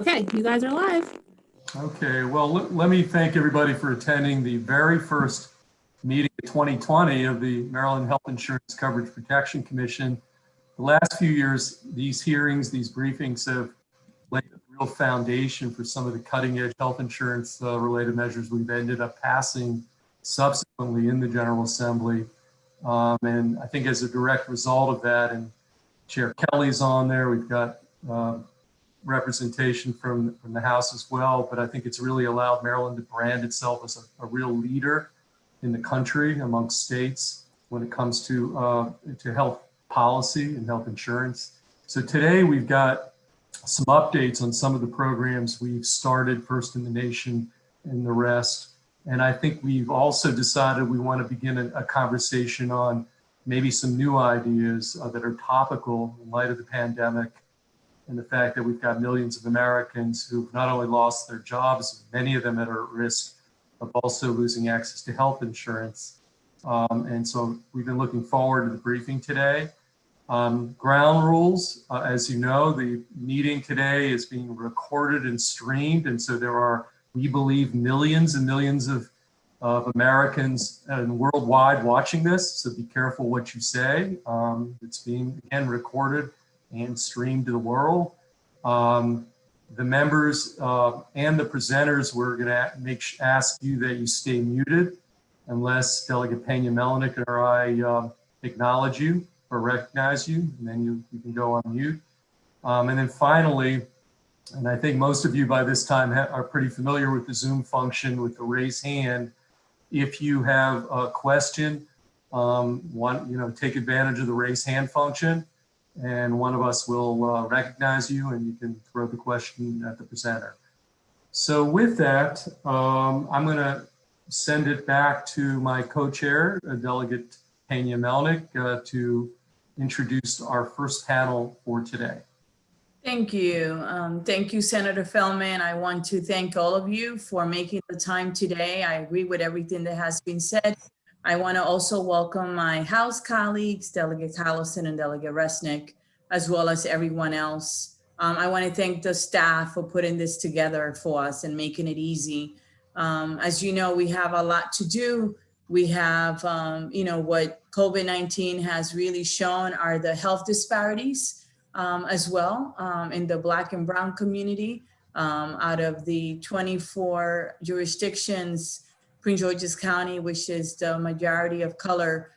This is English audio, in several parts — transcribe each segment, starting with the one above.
Okay, you guys are live. Okay, well, let me thank everybody for attending the very first meeting of 2020 of the Maryland Health Insurance Coverage Protection Commission. The last few years, these hearings, these briefings have laid a real foundation for some of the cutting edge health insurance related measures we've ended up passing subsequently in the General Assembly. And I think as a direct result of that, and Chair Kelly's on there, we've got representation from the House as well, but I think it's really allowed Maryland to brand itself as a real leader in the country amongst states when it comes to health policy and health insurance. So today we've got some updates on some of the programs we've started, first in the nation and the rest. And I think we've also decided we want to begin a conversation on maybe some new ideas that are topical in light of the pandemic and the fact that we've got millions of Americans who've not only lost their jobs, many of them that are at risk of also losing access to health insurance. And so we've been looking forward to the briefing today. Ground rules, as you know, the meeting today is being recorded and streamed. And so there are, we believe, millions and millions of Americans and worldwide watching this. So be careful what you say. It's being, again, recorded and streamed to the world. The members and the presenters, we're going to ask you that you stay muted unless Delegate Pena-Melnick or I acknowledge you or recognize you, and then you can go on mute. And then finally, and I think most of you by this time are pretty familiar with the Zoom function with the raise hand. If you have a question, take advantage of the raise hand function, and one of us will recognize you and you can throw the question at the presenter. So with that, I'm going to send it back to my co-chair, Delegate Pena-Melnick, to introduce our first panel for today. Thank you. Thank you, Senator Feldman. I want to thank all of you for making the time today. I agree with everything that has been said. I want to also welcome my House colleagues, Delegate Collison and Delegate Resnick, as well as everyone else. I want to thank the staff for putting this together for us and making it easy. As you know, we have a lot to do. We have, what COVID-19 has really shown are the health disparities as well in the Black and Brown community. Out of the 24 jurisdictions, Prince George's County, which is the majority of color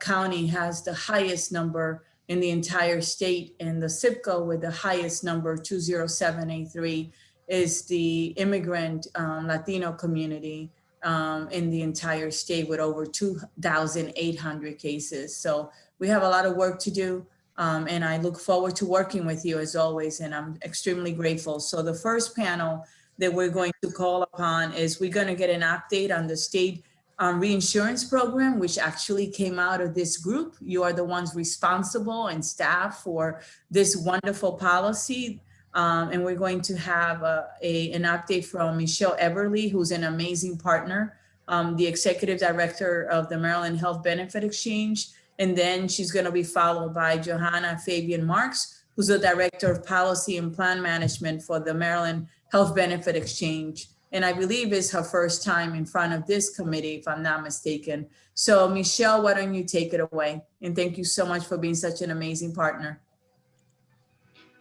county, has the highest number in the entire state, and the zip code with the highest number, 20783, is the immigrant Latino community in the entire state with over 2,800 cases. So we have a lot of work to do, and I look forward to working with you as always, and I'm extremely grateful. So the first panel that we're going to call upon is we're going to get an update on the state reinsurance program, which actually came out of this group. You are the ones responsible and staff for this wonderful policy. And we're going to have an update from Michelle Everly, who's an amazing partner, the executive director of the Maryland Health Benefit Exchange. And then she's going to be followed by Johanna Fabian Marks, who's the director of policy and plan management for the Maryland Health Benefit Exchange. And I believe it's her first time in front of this committee, if I'm not mistaken. So Michelle, why don't you take it away? And thank you so much for being such an amazing partner.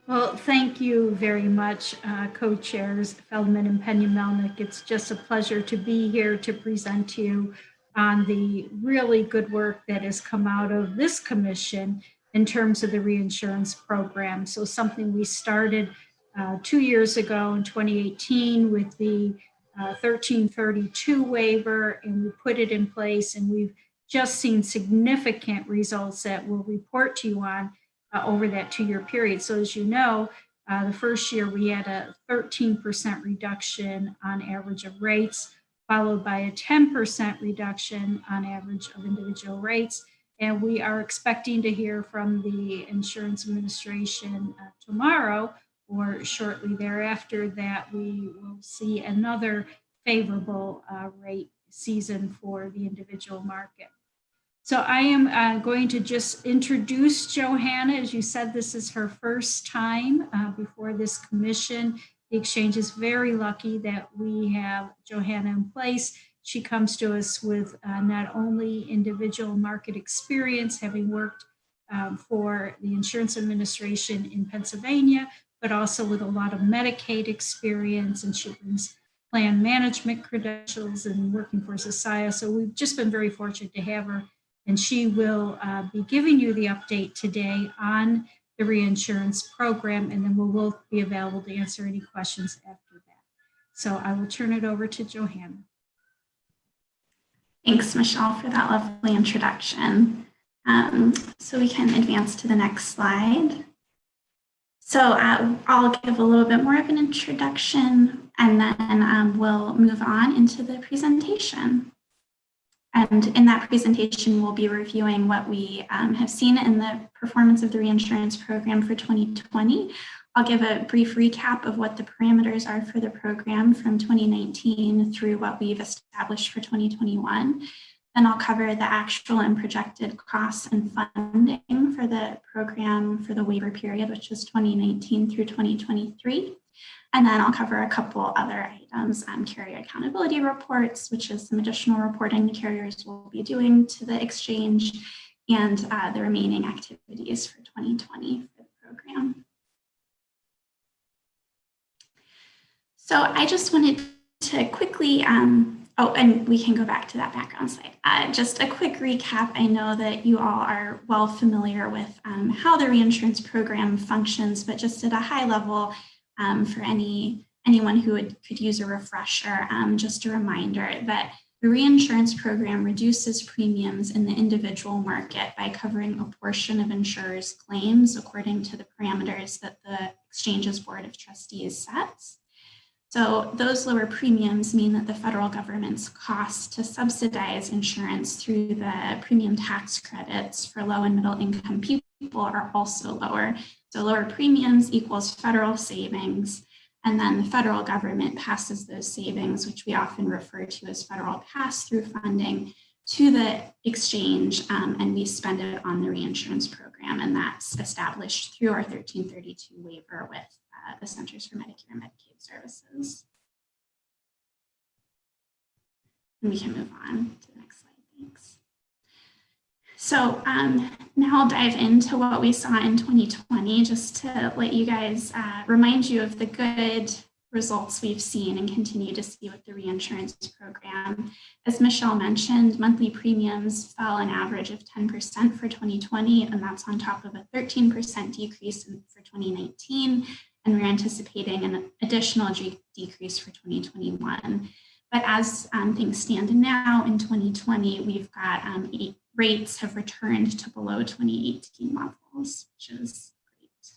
Well, thank you very much, co-chairs Feldman and Pena-Melnick. It's just a pleasure to be here to present to you on the really good work that has come out of this commission in terms of the reinsurance program. So something we started 2 years ago in 2018 with the 1332 waiver, and we put it in place, and we've just seen significant results that we'll report to you on over that 2-year period. So as you know, the first year we had a 13% reduction on average of rates, followed by a 10% reduction on average of individual rates. And we are expecting to hear from the Insurance Administration tomorrow or shortly thereafter that we will see another favorable rate season for the individual market. So I am going to just introduce Johanna. As you said, this is her first time before this commission. The exchange is very lucky that we have Johanna in place. She comes to us with not only individual market experience, having worked for the Insurance Administration in Pennsylvania, but also with a lot of Medicaid experience, and she brings plan management credentials and working for Society. So we've just been very fortunate to have her, and she will be giving you the update today on the reinsurance program, and then we will be available to answer any questions after that. So I will turn it over to Johanna. Thanks, Michelle, for that lovely introduction. So we can advance to the next slide. So I'll give a little bit more of an introduction, and then we'll move on into the presentation. And in that presentation, we'll be reviewing what we have seen in the performance of the reinsurance program for 2020. I'll give a brief recap of what the parameters are for the program from 2019 through what we've established for 2021. Then I'll cover the actual and projected costs and funding for the program for the waiver period, which is 2019 through 2023. And then I'll cover a couple other items, carrier accountability reports, which is some additional reporting the carriers will be doing to the exchange, and the remaining activities for 2020 for the program. So I just wanted to quickly, oh, and we can go back to that background slide. Just a quick recap. I know that you all are well familiar with how the reinsurance program functions, but just at a high level, for anyone who could use a refresher, just a reminder that the reinsurance program reduces premiums in the individual market by covering a portion of insurers' claims according to the parameters that the exchange's Board of Trustees sets. So those lower premiums mean that the federal government's costs to subsidize insurance through the premium tax credits for low and middle income people are also lower. So lower premiums equals federal savings, and then the federal government passes those savings, which we often refer to as federal pass-through funding, to the exchange, and we spend it on the reinsurance program, and that's established through our 1332 waiver with the Centers for Medicare and Medicaid Services. And we can move on to the next slide, thanks. So now I'll dive into what we saw in 2020, just to let you guys remind you of the good results we've seen and continue to see with the reinsurance program. As Michelle mentioned, monthly premiums fell an average of 10% for 2020, and that's on top of a 13% decrease for 2019. And we're anticipating an additional decrease for 2021. But as things stand now in 2020, we've got rates have returned to below 2018 levels, which is great.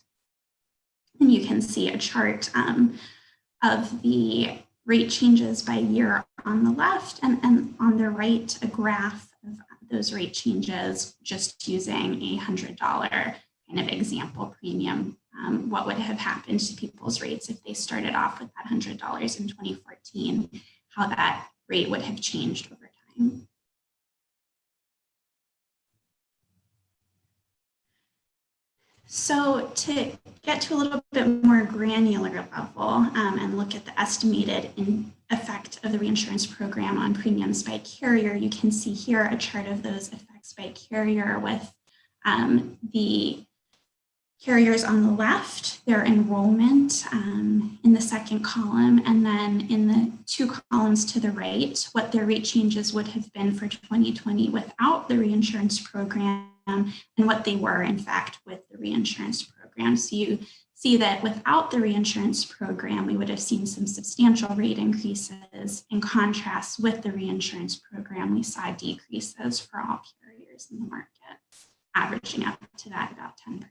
And you can see a chart of the rate changes by year on the left, and on the right, a graph of those rate changes just using a $100 kind of example premium. What would have happened to people's rates if they started off with that $100 in 2014, how that rate would have changed over time. So to get to a little bit more granular level and look at the estimated effect of the reinsurance program on premiums by carrier, you can see here a chart of those effects by carrier with the carriers on the left, their enrollment in the second column, and then in the two columns to the right, what their rate changes would have been for 2020 without the reinsurance program, and what they were in fact with the reinsurance program. So you see that without the reinsurance program, we would have seen some substantial rate increases. In contrast, with the reinsurance program, we saw decreases for all carriers in the market, averaging up to that about 10%.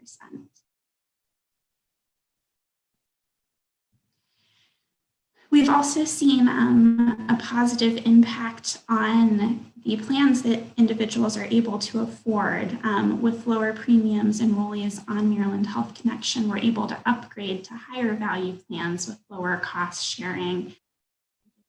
We've also seen a positive impact on the plans that individuals are able to afford. With lower premiums, enrollees on Maryland Health Connection were able to upgrade to higher value plans with lower cost sharing.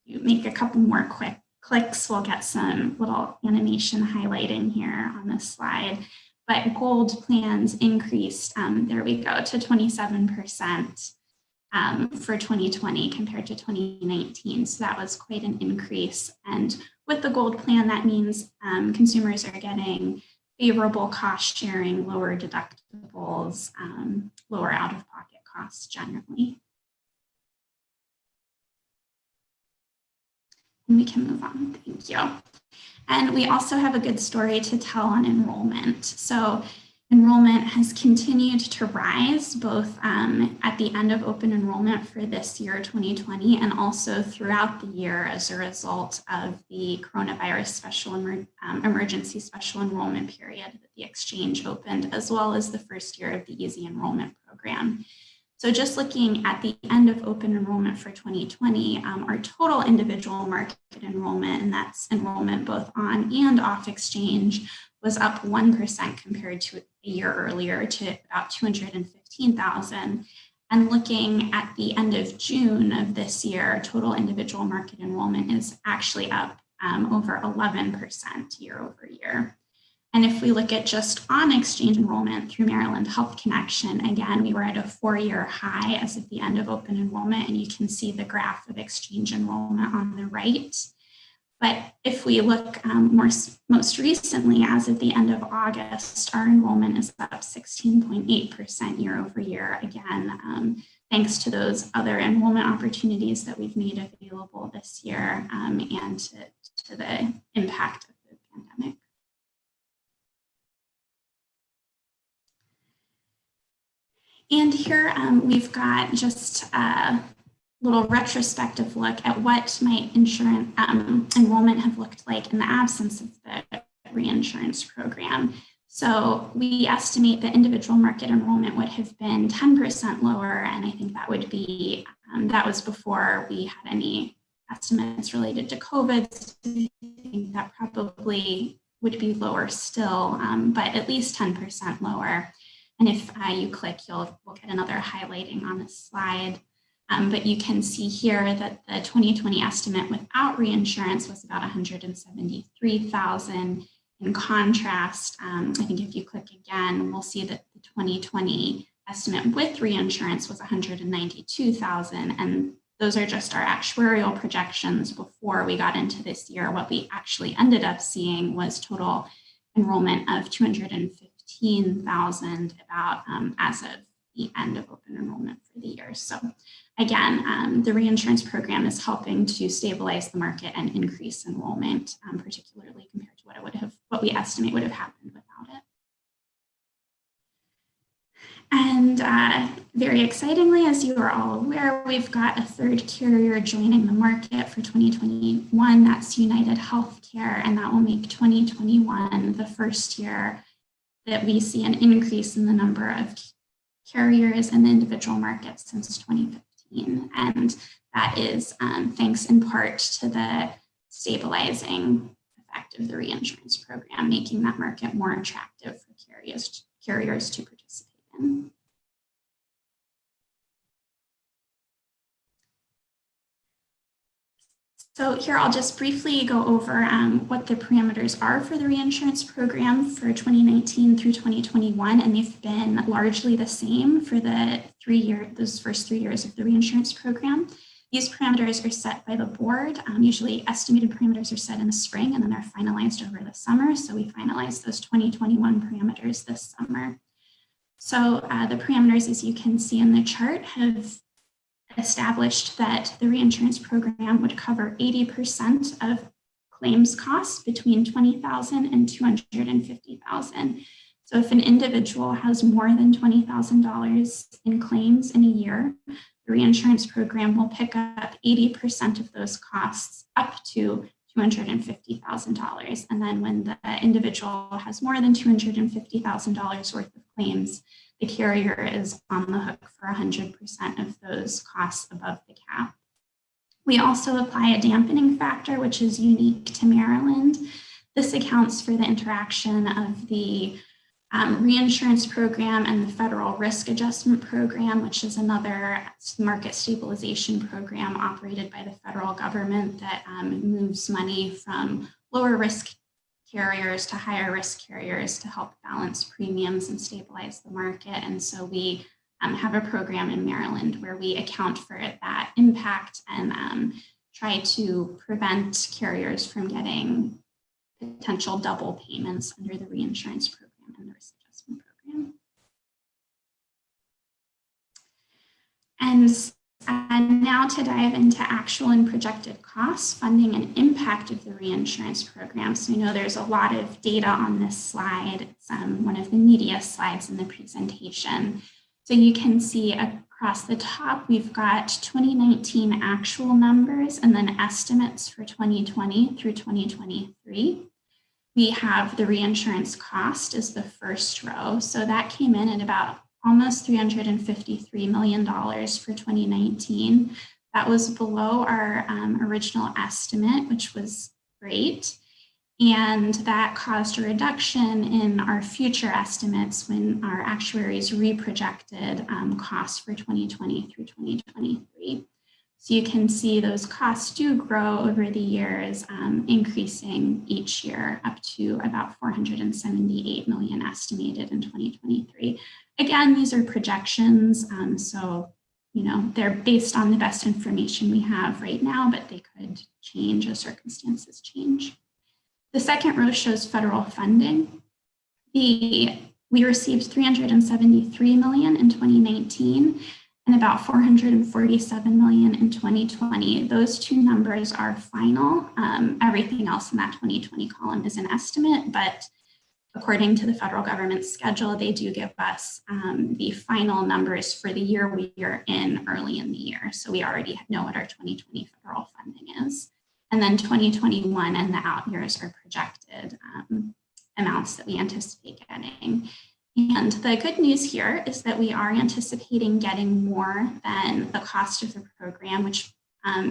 You make a couple more quick clicks, we'll get some little animation highlighting here on this slide. But gold plans increased, there we go, to 27% for 2020 compared to 2019. So that was quite an increase. And with the gold plan, that means consumers are getting favorable cost sharing, lower deductibles, lower out-of-pocket costs generally. And we can move on, thank you. And we also have a good story to tell on enrollment. So enrollment has continued to rise both at the end of open enrollment for this year, 2020, and also throughout the year as a result of the coronavirus emergency special enrollment period that the exchange opened, as well as the first year of the easy enrollment program. So just looking at the end of open enrollment for 2020, our total individual market enrollment, and that's enrollment both on and off exchange, was up 1% compared to a year earlier to about 215,000. And looking at the end of June of this year, total individual market enrollment is actually up over 11% year over year. And if we look at just on exchange enrollment through Maryland Health Connection, again, we were at a 4-year high as of the end of open enrollment, and you can see the graph of exchange enrollment on the right. But if we look most recently, as of the end of August, our enrollment is up 16.8% year over year, again, thanks to those other enrollment opportunities that we've made available this year and to the impact of the pandemic. And here we've got just a little retrospective look at what might insurance enrollment have looked like in the absence of the reinsurance program. So we estimate that individual market enrollment would have been 10% lower, and I think that would be, that was before we had any estimates related to COVID. So I think that probably would be lower still, but at least 10% lower. And if you click, we'll get another highlighting on this slide. But you can see here that the 2020 estimate without reinsurance was about 173,000. In contrast, I think if you click again, we'll see that the 2020 estimate with reinsurance was 192,000. And those are just our actuarial projections before we got into this year. What we actually ended up seeing was total enrollment of 215,000 about as of the end of open enrollment for the year. So again, the reinsurance program is helping to stabilize the market and increase enrollment, particularly compared to what we estimate would have happened without it. And very excitingly, as you are all aware, we've got a third carrier joining the market for 2021. That's United Healthcare, and that will make 2021 the first year that we see an increase in the number of carriers in the individual market since 2015. And that is thanks in part to the stabilizing effect of the reinsurance program, making that market more attractive for carriers to participate in. So here I'll just briefly go over what the parameters are for the reinsurance program for 2019 through 2021, and they've been largely the same for those first 3 years of the reinsurance program. These parameters are set by the board. Usually estimated parameters are set in the spring and then they're finalized over the summer. So we finalized those 2021 parameters this summer. So the parameters, as you can see in the chart, have established that the reinsurance program would cover 80% of claims costs between $20,000 and $250,000. So if an individual has more than $20,000 in claims in a year, the reinsurance program will pick up 80% of those costs up to $250,000. And then when the individual has more than $250,000 worth of claims, the carrier is on the hook for 100% of those costs above the cap. We also apply a dampening factor, which is unique to Maryland. This accounts for the interaction of the reinsurance program and the federal risk adjustment program, which is another market stabilization program operated by the federal government that moves money from lower risk carriers to higher risk carriers to help balance premiums and stabilize the market. And so we have a program in Maryland where we account for that impact and try to prevent carriers from getting potential double payments under the reinsurance program and the risk adjustment program. And now to dive into actual and projected costs, funding, and impact of the reinsurance program. So I know there's a lot of data on this slide. It's one of the meatiest slides in the presentation. So you can see across the top, we've got 2019 actual numbers and then estimates for 2020 through 2023. We have the reinsurance cost as the first row. So that came in at about almost $353 million for 2019. That was below our original estimate, which was great. And that caused a reduction in our future estimates when our actuaries reprojected costs for 2020 through 2023. So you can see those costs do grow over the years, increasing each year up to about $478 million estimated in 2023. Again, these are projections, so they're based on the best information we have right now, but they could change as circumstances change. The second row shows federal funding. We received $373 million in 2019 and about $447 million in 2020. Those two numbers are final. Everything else in that 2020 column is an estimate, but according to the federal government's schedule, they do give us the final numbers for the year we are in early in the year. So we already know what our 2020 federal funding is. And then 2021 and the out years are projected amounts that we anticipate getting. And the good news here is that we are anticipating getting more than the cost of the program, which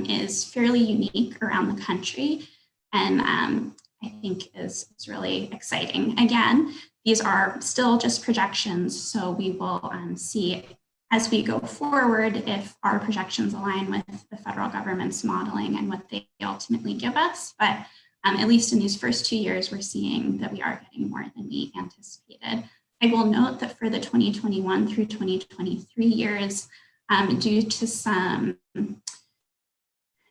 is fairly unique around the country. And I think is really exciting. Again, these are still just projections, so we will see as we go forward if our projections align with the federal government's modeling and what they ultimately give us. But at least in these first 2 years, we're seeing that we are getting more than we anticipated. I will note that for the 2021 through 2023 years, due to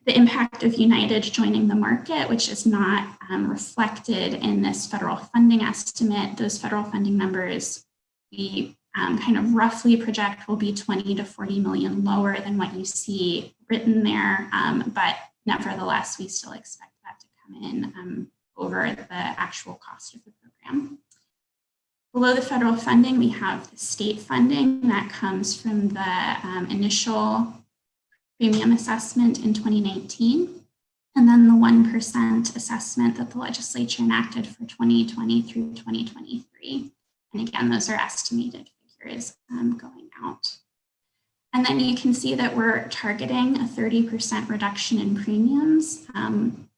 the impact of United joining the market, which is not reflected in this federal funding estimate, those federal funding numbers we kind of roughly project will be 20 to 40 million lower than what you see written there. But nevertheless, we still expect that to come in over the actual cost of the program. Below the federal funding, we have the state funding that comes from the initial premium assessment in 2019, and then the 1% assessment that the legislature enacted for 2020 through 2023. And again, those are estimated figures going out. And then you can see that we're targeting a 30% reduction in premiums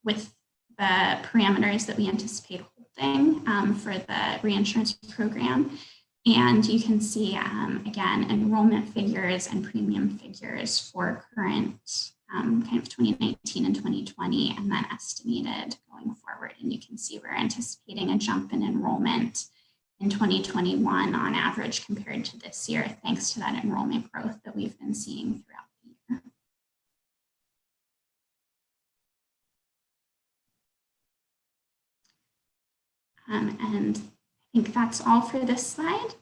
with the parameters that we anticipate holding for the reinsurance program. And you can see, again, enrollment figures and premium figures for current kind of 2019 and 2020, and then estimated going forward. And you can see we're anticipating a jump in enrollment in 2021 on average compared to this year, thanks to that enrollment growth that we've been seeing throughout the year. And I think that's all for this slide.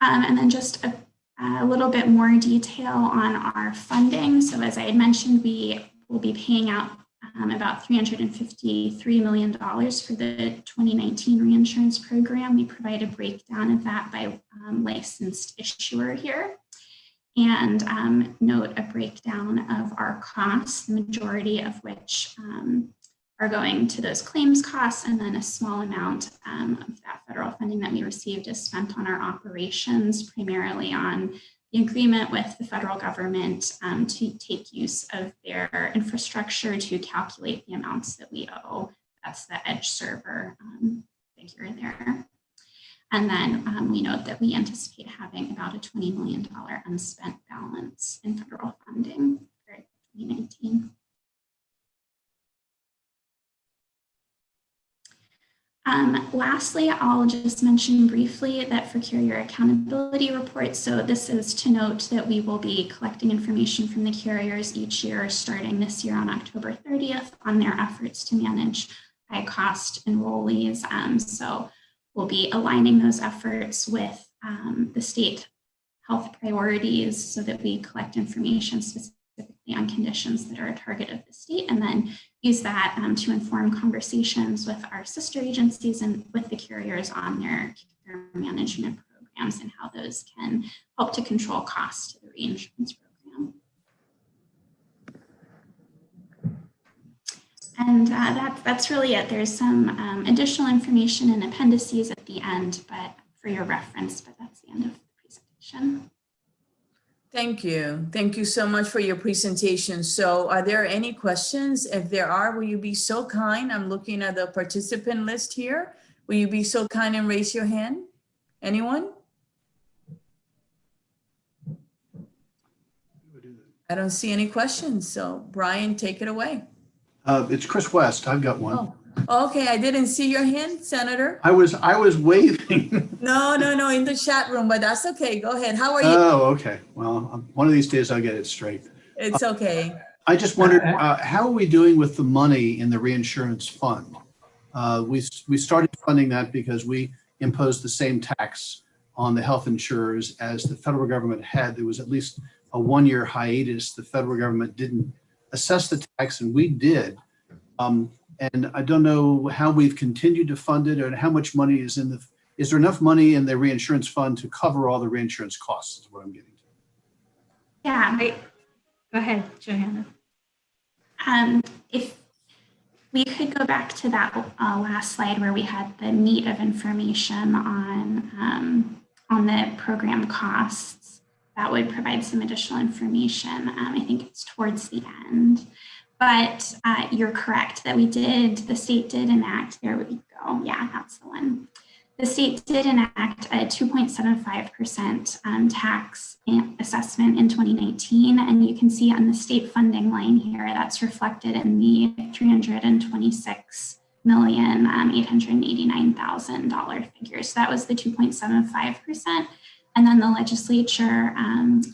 And then just a little bit more detail on our funding. So as I had mentioned, we will be paying out about $353 million for the 2019 reinsurance program. We provide a breakdown of that by licensed issuer here. And note a breakdown of our costs, the majority of which are going to those claims costs, and then a small amount of that federal funding that we received is spent on our operations, primarily on the agreement with the federal government to take use of their infrastructure to calculate the amounts that we owe. That's the edge server figure there. And then we note that we anticipate having about a $20 million unspent balance in federal funding for 2019. Lastly, I'll just mention briefly that for carrier accountability reports, so this is to note that we will be collecting information from the carriers each year, starting this year on October 30th, on their efforts to manage high cost enrollees. So we'll be aligning those efforts with the state health priorities so that we collect information specifically on conditions that are a target of the state, and then use that to inform conversations with our sister agencies and with the carriers on their care management programs and how those can help to control costs to the reinsurance program. And that's really it. There's some additional information in appendices at the end, but for your reference, but that's the end of the presentation. Thank you. Thank you so much for your presentation. So are there any questions? If there are, will you be so kind? I'm looking at the participant list here. Will you be so kind and raise your hand? Anyone? I don't see any questions. So Brian, take it away. It's Chris West. I've got one. Oh, okay. I didn't see your hand, Senator. I was waving. No, in the chat room, but that's okay. Go ahead. How are you? Oh, okay. Well, one of these days I'll get it straight. It's okay. I just wondered, how are we doing with the money in the reinsurance fund? We started funding that because we imposed the same tax on the health insurers as the federal government had. There was at least a 1-year hiatus. The federal government didn't assess the tax, and we did. And I don't know how we've continued to fund it, and how much money is in is there enough money in the reinsurance fund to cover all the reinsurance costs, is what I'm getting to. Yeah. Go ahead, Johanna. If we could go back to that last slide where we had the meat of information on the program costs, that would provide some additional information. I think it's towards the end. But you're correct that the state did enact, there we go, yeah, that's the one. The state did enact a 2.75% tax assessment in 2019, and you can see on the state funding line here, that's reflected in the $326,889,000 figure. So that was the 2.75%. And then the legislature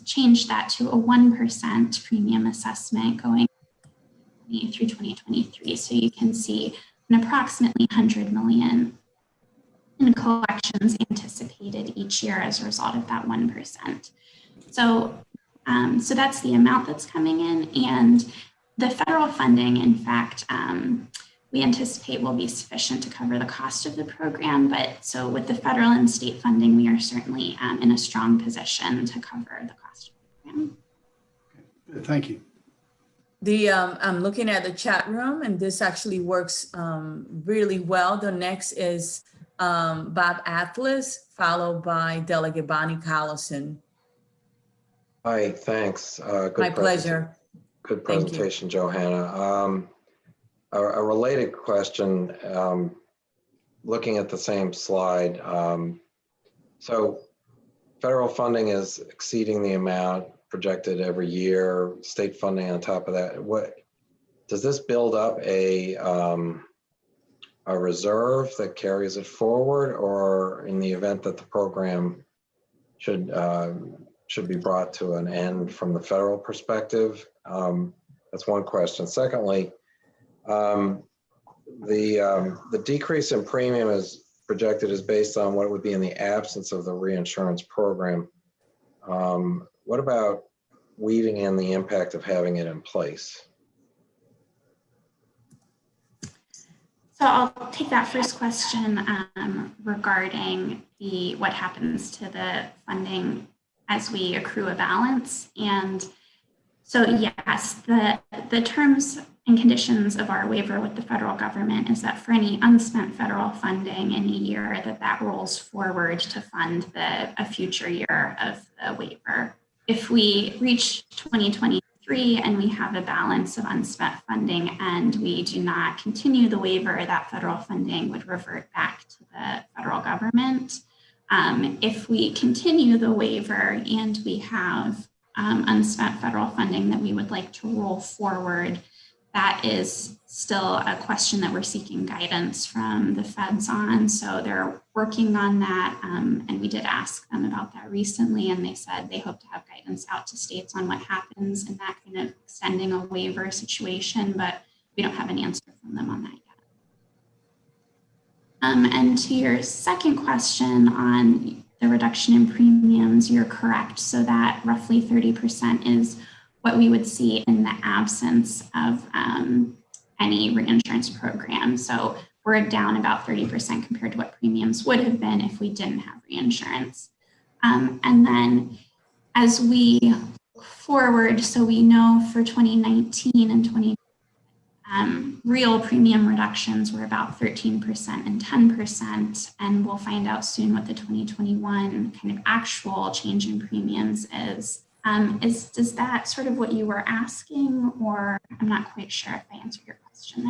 changed that to a 1% premium assessment going through 2023. So you can see an approximately 100 million in collections anticipated each year as a result of that 1%. So, so that's the amount that's coming in, and the federal funding, in fact, we anticipate will be sufficient to cover the cost of the program. But so with the federal and state funding, we are certainly in a strong position to cover the cost of the program. Good, thank you. I'm looking at the chat room, and this actually works really well. The next is Bob Atlas, followed by Delegate Bonnie Collison. Hi, thanks. My pleasure. Good presentation, Johanna. A related question, looking at the same slide. So federal funding is exceeding the amount projected every year, state funding on top of that. What does this build up a reserve that carries it forward, or in the event that the program should be brought to an end from the federal perspective? That's one question. Secondly, the decrease in premium is projected as based on what would be in the absence of the reinsurance program. What about weaving in the impact of having it in place? So I'll take that first question regarding what happens to the funding as we accrue a balance. And so yes, the terms and conditions of our waiver with the federal government is that for any unspent federal funding in a year, that rolls forward to fund a future year of the waiver. If we reach 2023 and we have a balance of unspent funding and we do not continue the waiver, that federal funding would revert back to the federal government. If we continue the waiver and we have unspent federal funding that we would like to roll forward, that is still a question that we're seeking guidance from the feds on. So they're working on that. And we did ask them about that recently, and they said they hope to have guidance out to states on what happens in that kind of extending a waiver situation, but we don't have an answer from them on that yet. And to your second question on the reduction in premiums, you're correct. So that roughly 30% is what we would see in the absence of any reinsurance program. So we're down about 30% compared to what premiums would have been if we didn't have reinsurance. And then as we look forward, so we know for 2019 and 2020, real premium reductions were about 13% and 10%, and we'll find out soon what the 2021 kind of actual change in premiums is. Is that sort of what you were asking, or I'm not quite sure if I answered your question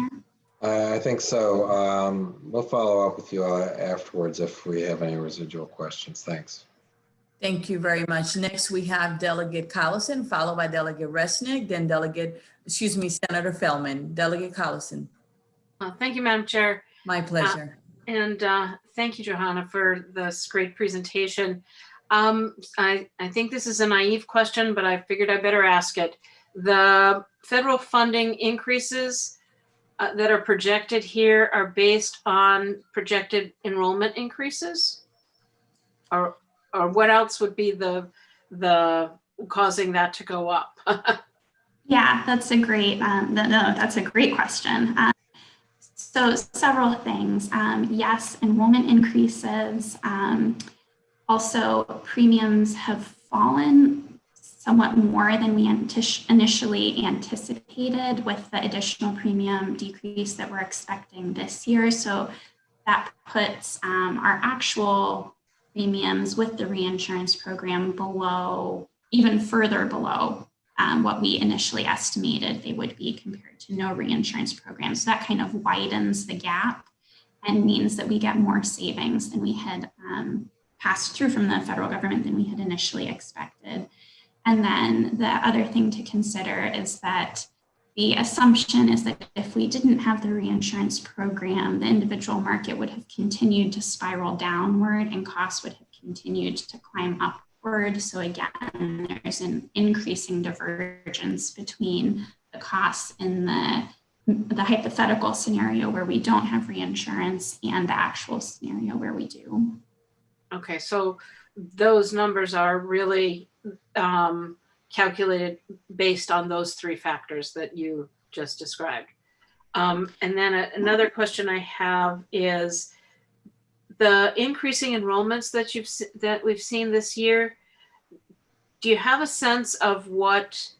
there? I think so. We'll follow up with you afterwards if we have any residual questions. Thanks. Thank you very much. Next, we have Delegate Collison, followed by Delegate Resnick, then Senator Feldman. Delegate Collison. Thank you, Madam Chair. My pleasure. And thank you, Johanna, for this great presentation. I think this is a naive question, but I figured I better ask it. The federal funding increases that are projected here are based on projected enrollment increases? Or what else would be the causing that to go up? Yeah, that's a great, that's a great question. So several things. Yes, enrollment increases. Also, premiums have fallen somewhat more than we initially anticipated with the additional premium decrease that we're expecting this year. So that puts our actual premiums with the reinsurance program below, even further below what we initially estimated they would be compared to no reinsurance program. So that kind of widens the gap and means that we get more savings than we had passed through from the federal government than we had initially expected. And then the other thing to consider is that the assumption is that if we didn't have the reinsurance program, the individual market would have continued to spiral downward and costs would have continued to climb upward. So again, there's an increasing divergence between the costs in the hypothetical scenario where we don't have reinsurance and the actual scenario where we do. Okay, so those numbers are really calculated based on those three factors that you just described. And then another question I have is the increasing enrollments that we've seen this year. Do you have a sense of what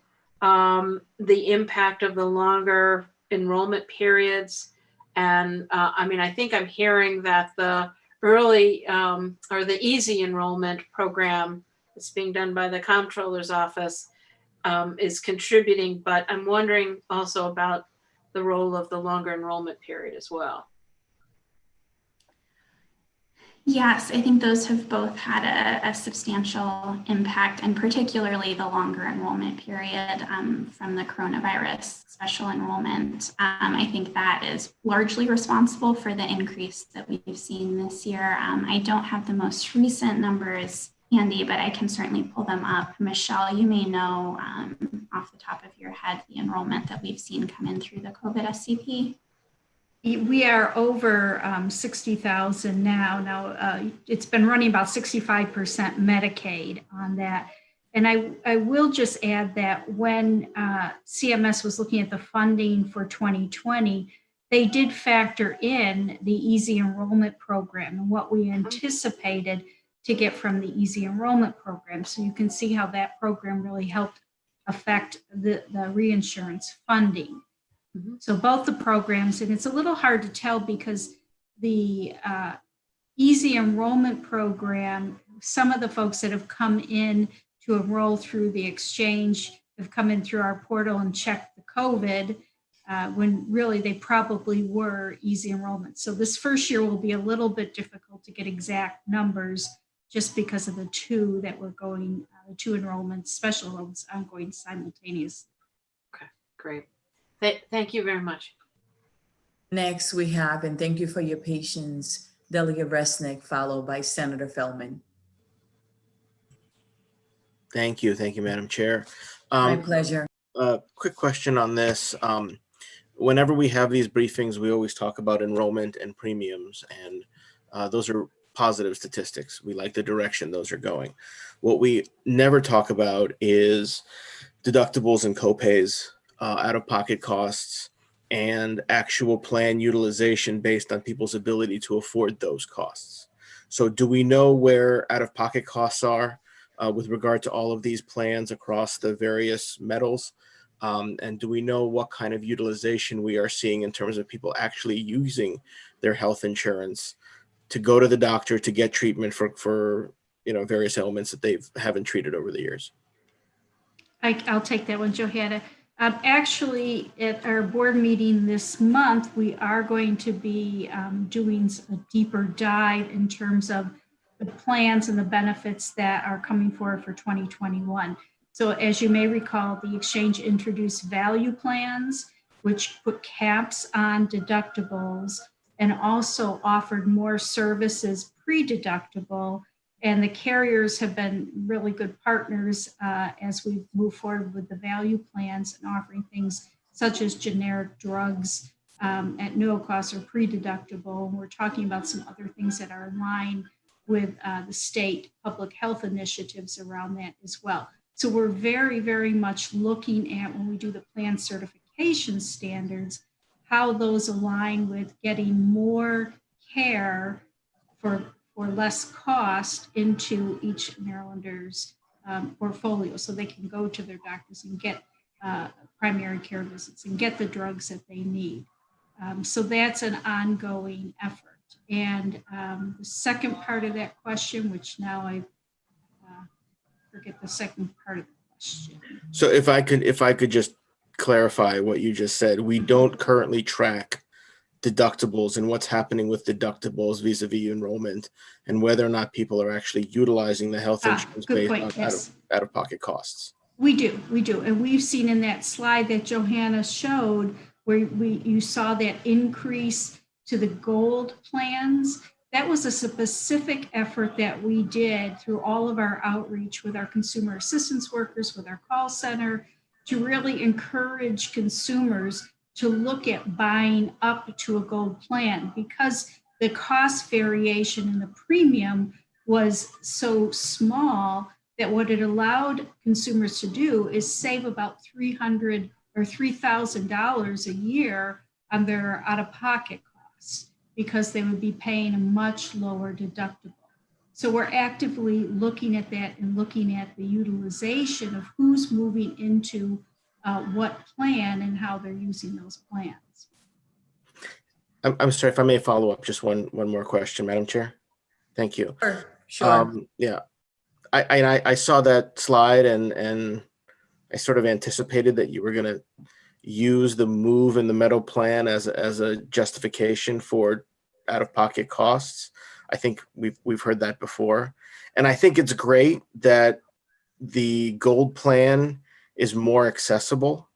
the impact of the longer enrollment periods? And I mean, I think I'm hearing that the early or the easy enrollment program that's being done by the comptroller's office is contributing, but I'm wondering also about the role of the longer enrollment period as well. Yes, I think those have both had a substantial impact, and particularly the longer enrollment period from the coronavirus special enrollment. I think that is largely responsible for the increase that we've seen this year. I don't have the most recent numbers handy, but I can certainly pull them up. Michelle, you may know off the top of your head the enrollment that we've seen come in through the COVID SCP. We are over 60,000 now. Now, it's been running about 65% Medicaid on that. And I will just add that when CMS was looking at the funding for 2020, they did factor in the easy enrollment program and what we anticipated to get from the easy enrollment program. So you can see how that program really helped affect the reinsurance funding. So both the programs, and it's a little hard to tell because the easy enrollment program, some of the folks that have come in to enroll through the exchange have come in through our portal and checked the COVID when really they probably were easy enrollment. So this first year will be a little bit difficult to get exact numbers just because of the two that were going, the two enrollments, special enrollments ongoing simultaneously. Okay, great. Thank you very much. Next we have, and thank you for your patience, Delegate Resnick, followed by Senator Feldman. Thank you, Madam Chair. My pleasure. Quick question on this. Whenever we have these briefings, we always talk about enrollment and premiums, and those are positive statistics. We like the direction those are going. What we never talk about is deductibles and copays, out-of-pocket costs, and actual plan utilization based on people's ability to afford those costs. So do we know where out-of-pocket costs are with regard to all of these plans across the various metals? And do we know what kind of utilization we are seeing in terms of people actually using their health insurance to go to the doctor to get treatment for various ailments that they haven't treated over the years? I'll take that one, Johanna. Actually, at our board meeting this month, we are going to be doing a deeper dive in terms of the plans and the benefits that are coming forward for 2021. So as you may recall, the exchange introduced value plans, which put caps on deductibles and also offered more services pre-deductible. And the carriers have been really good partners as we move forward with the value plans and offering things such as generic drugs at no cost or pre-deductible. And we're talking about some other things that are in line with the state public health initiatives around that as well. So we're very, very much looking at, when we do the plan certification standards, how those align with getting more care for less cost into each Marylander's portfolio, so they can go to their doctors and get primary care visits and get the drugs that they need. So that's an ongoing effort. And the second part of that question, which now I forget the second part of the question. So if I could just clarify what you just said, we don't currently track deductibles and what's happening with deductibles vis-a-vis enrollment and whether or not people are actually utilizing the health insurance based on out-of-pocket costs. We do. And we've seen in that slide that Johanna showed where you saw that increase to the gold plans. That was a specific effort that we did through all of our outreach with our consumer assistance workers, with our call center, to really encourage consumers to look at buying up to a gold plan, because the cost variation in the premium was so small that what it allowed consumers to do is save about $300 or $3,000 a year on their out-of-pocket costs, because they would be paying a much lower deductible. So we're actively looking at that and looking at the utilization of who's moving into what plan and how they're using those plans. I'm sorry, if I may follow up, just one more question, Madam Chair. Thank you. Sure. Yeah, I saw that slide and I sort of anticipated that you were going to use the move in the metal plan as a justification for out-of-pocket costs. I think we've heard that before, and I think it's great that the gold plan is more accessible,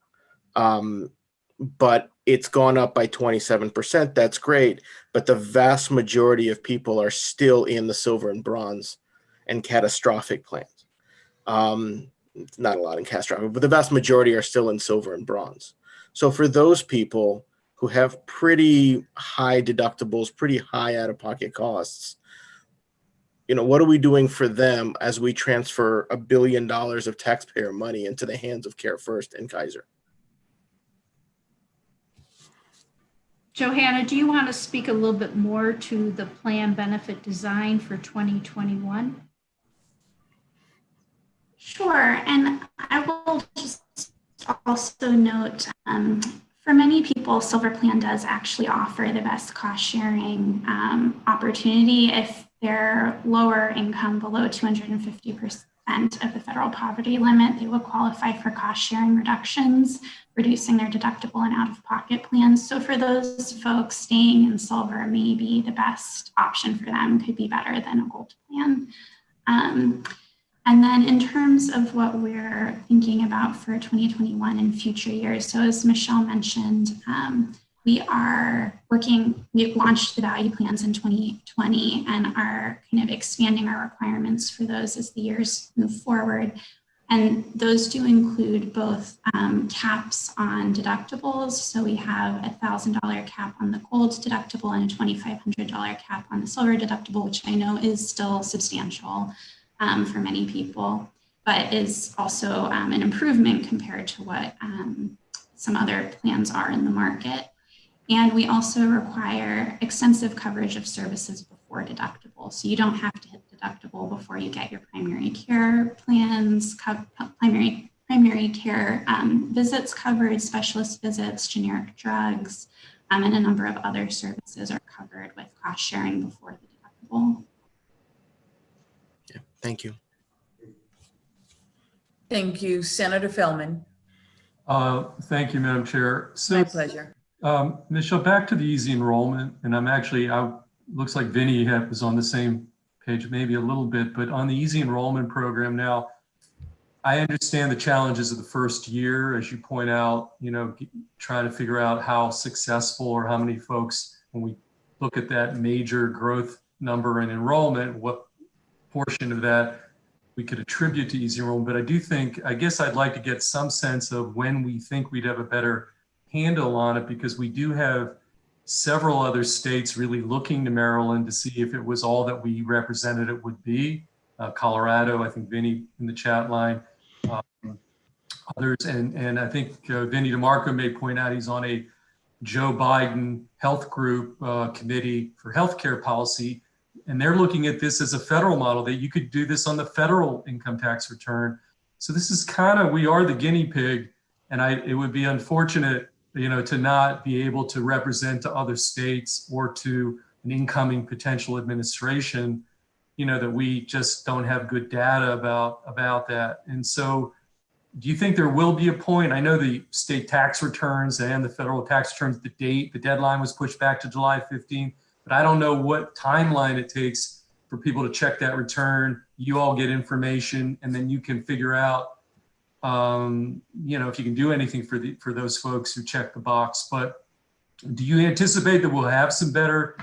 but it's gone up by 27%. That's great, but the vast majority of people are still in the silver and bronze and catastrophic plans. Not a lot in catastrophic, but the vast majority are still in silver and bronze. So for those people who have pretty high deductibles, pretty high out-of-pocket costs, what are we doing for them as we transfer $1 billion of taxpayer money into the hands of Care First and Kaiser? Johanna, do you want to speak a little bit more to the plan benefit design for 2021? Sure, and I will just also note, for many people, Silver Plan does actually offer the best cost sharing opportunity. If they're lower income, below 250% of the federal poverty limit, they will qualify for cost sharing reductions, reducing their deductible and out-of-pocket plans. So for those folks, staying in Silver may be the best option for them, could be better than a gold plan. And then in terms of what we're thinking about for 2021 and future years, so as Michelle mentioned, we launched the value plans in 2020 and are kind of expanding our requirements for those as the years move forward. And those do include both caps on deductibles. So we have a $1,000 cap on the gold deductible and a $2,500 cap on the silver deductible, which I know is still substantial for many people, but is also an improvement compared to what some other plans are in the market. And we also require extensive coverage of services before deductible. So you don't have to hit deductible before you get your primary care plans, primary care visits covered, specialist visits, generic drugs, and a number of other services are covered with cost sharing before the deductible. Yeah, thank you. Thank you, Senator Feldman. Thank you, Madam Chair. My pleasure. Michelle, back to the easy enrollment, and looks like Vinny was on the same page, maybe a little bit, but on the easy enrollment program now, I understand the challenges of the first year, as you point out, trying to figure out how successful or how many folks, when we look at that major growth number in enrollment, what portion of that we could attribute to easy enrollment. But I guess I'd like to get some sense of when we think we'd have a better handle on it, because we do have several other states really looking to Maryland to see if it was all that we represented it would be. Colorado, I think Vinny in the chat line, others, and I think Vinny DeMarco may point out he's on a Joe Biden health group committee for healthcare policy, and they're looking at this as a federal model, that you could do this on the federal income tax return. So this is we are the guinea pig, and it would be unfortunate, to not be able to represent to other states or to an incoming potential administration, that we just don't have good data about that. And so do you think there will be a point? I know the state tax returns and the federal tax returns, the deadline was pushed back to July 15th, but I don't know what timeline it takes for people to check that return. You all get information, and then you can figure out, if you can do anything for those folks who check the box. But do you anticipate that we'll have some better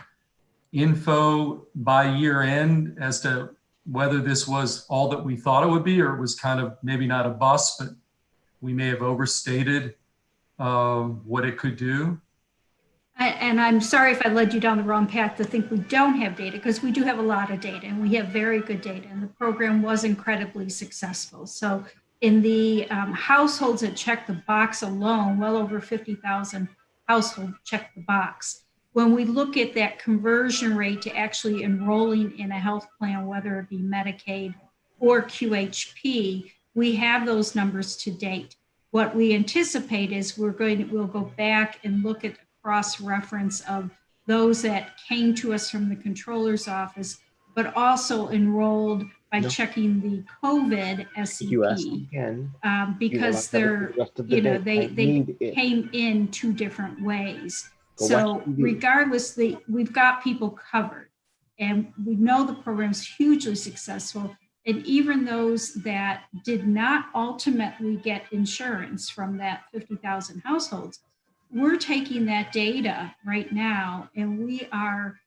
info by year end as to whether this was all that we thought it would be, or it was kind of maybe not a bust, but we may have overstated what it could do? And I'm sorry if I led you down the wrong path to think we don't have data, because we do have a lot of data, and we have very good data, and the program was incredibly successful. So in the households that check the box alone, well over 50,000 households check the box. When we look at that conversion rate to actually enrolling in a health plan, whether it be Medicaid or QHP, we have those numbers to date. What we anticipate is we'll go back and look at cross-reference of those that came to us from the controller's office, but also enrolled by checking the COVID SCP, because they came in two different ways. So regardless, we've got people covered, and we know the program's hugely successful. And even those that did not ultimately get insurance from that 50,000 households, we're taking that data right now, and we are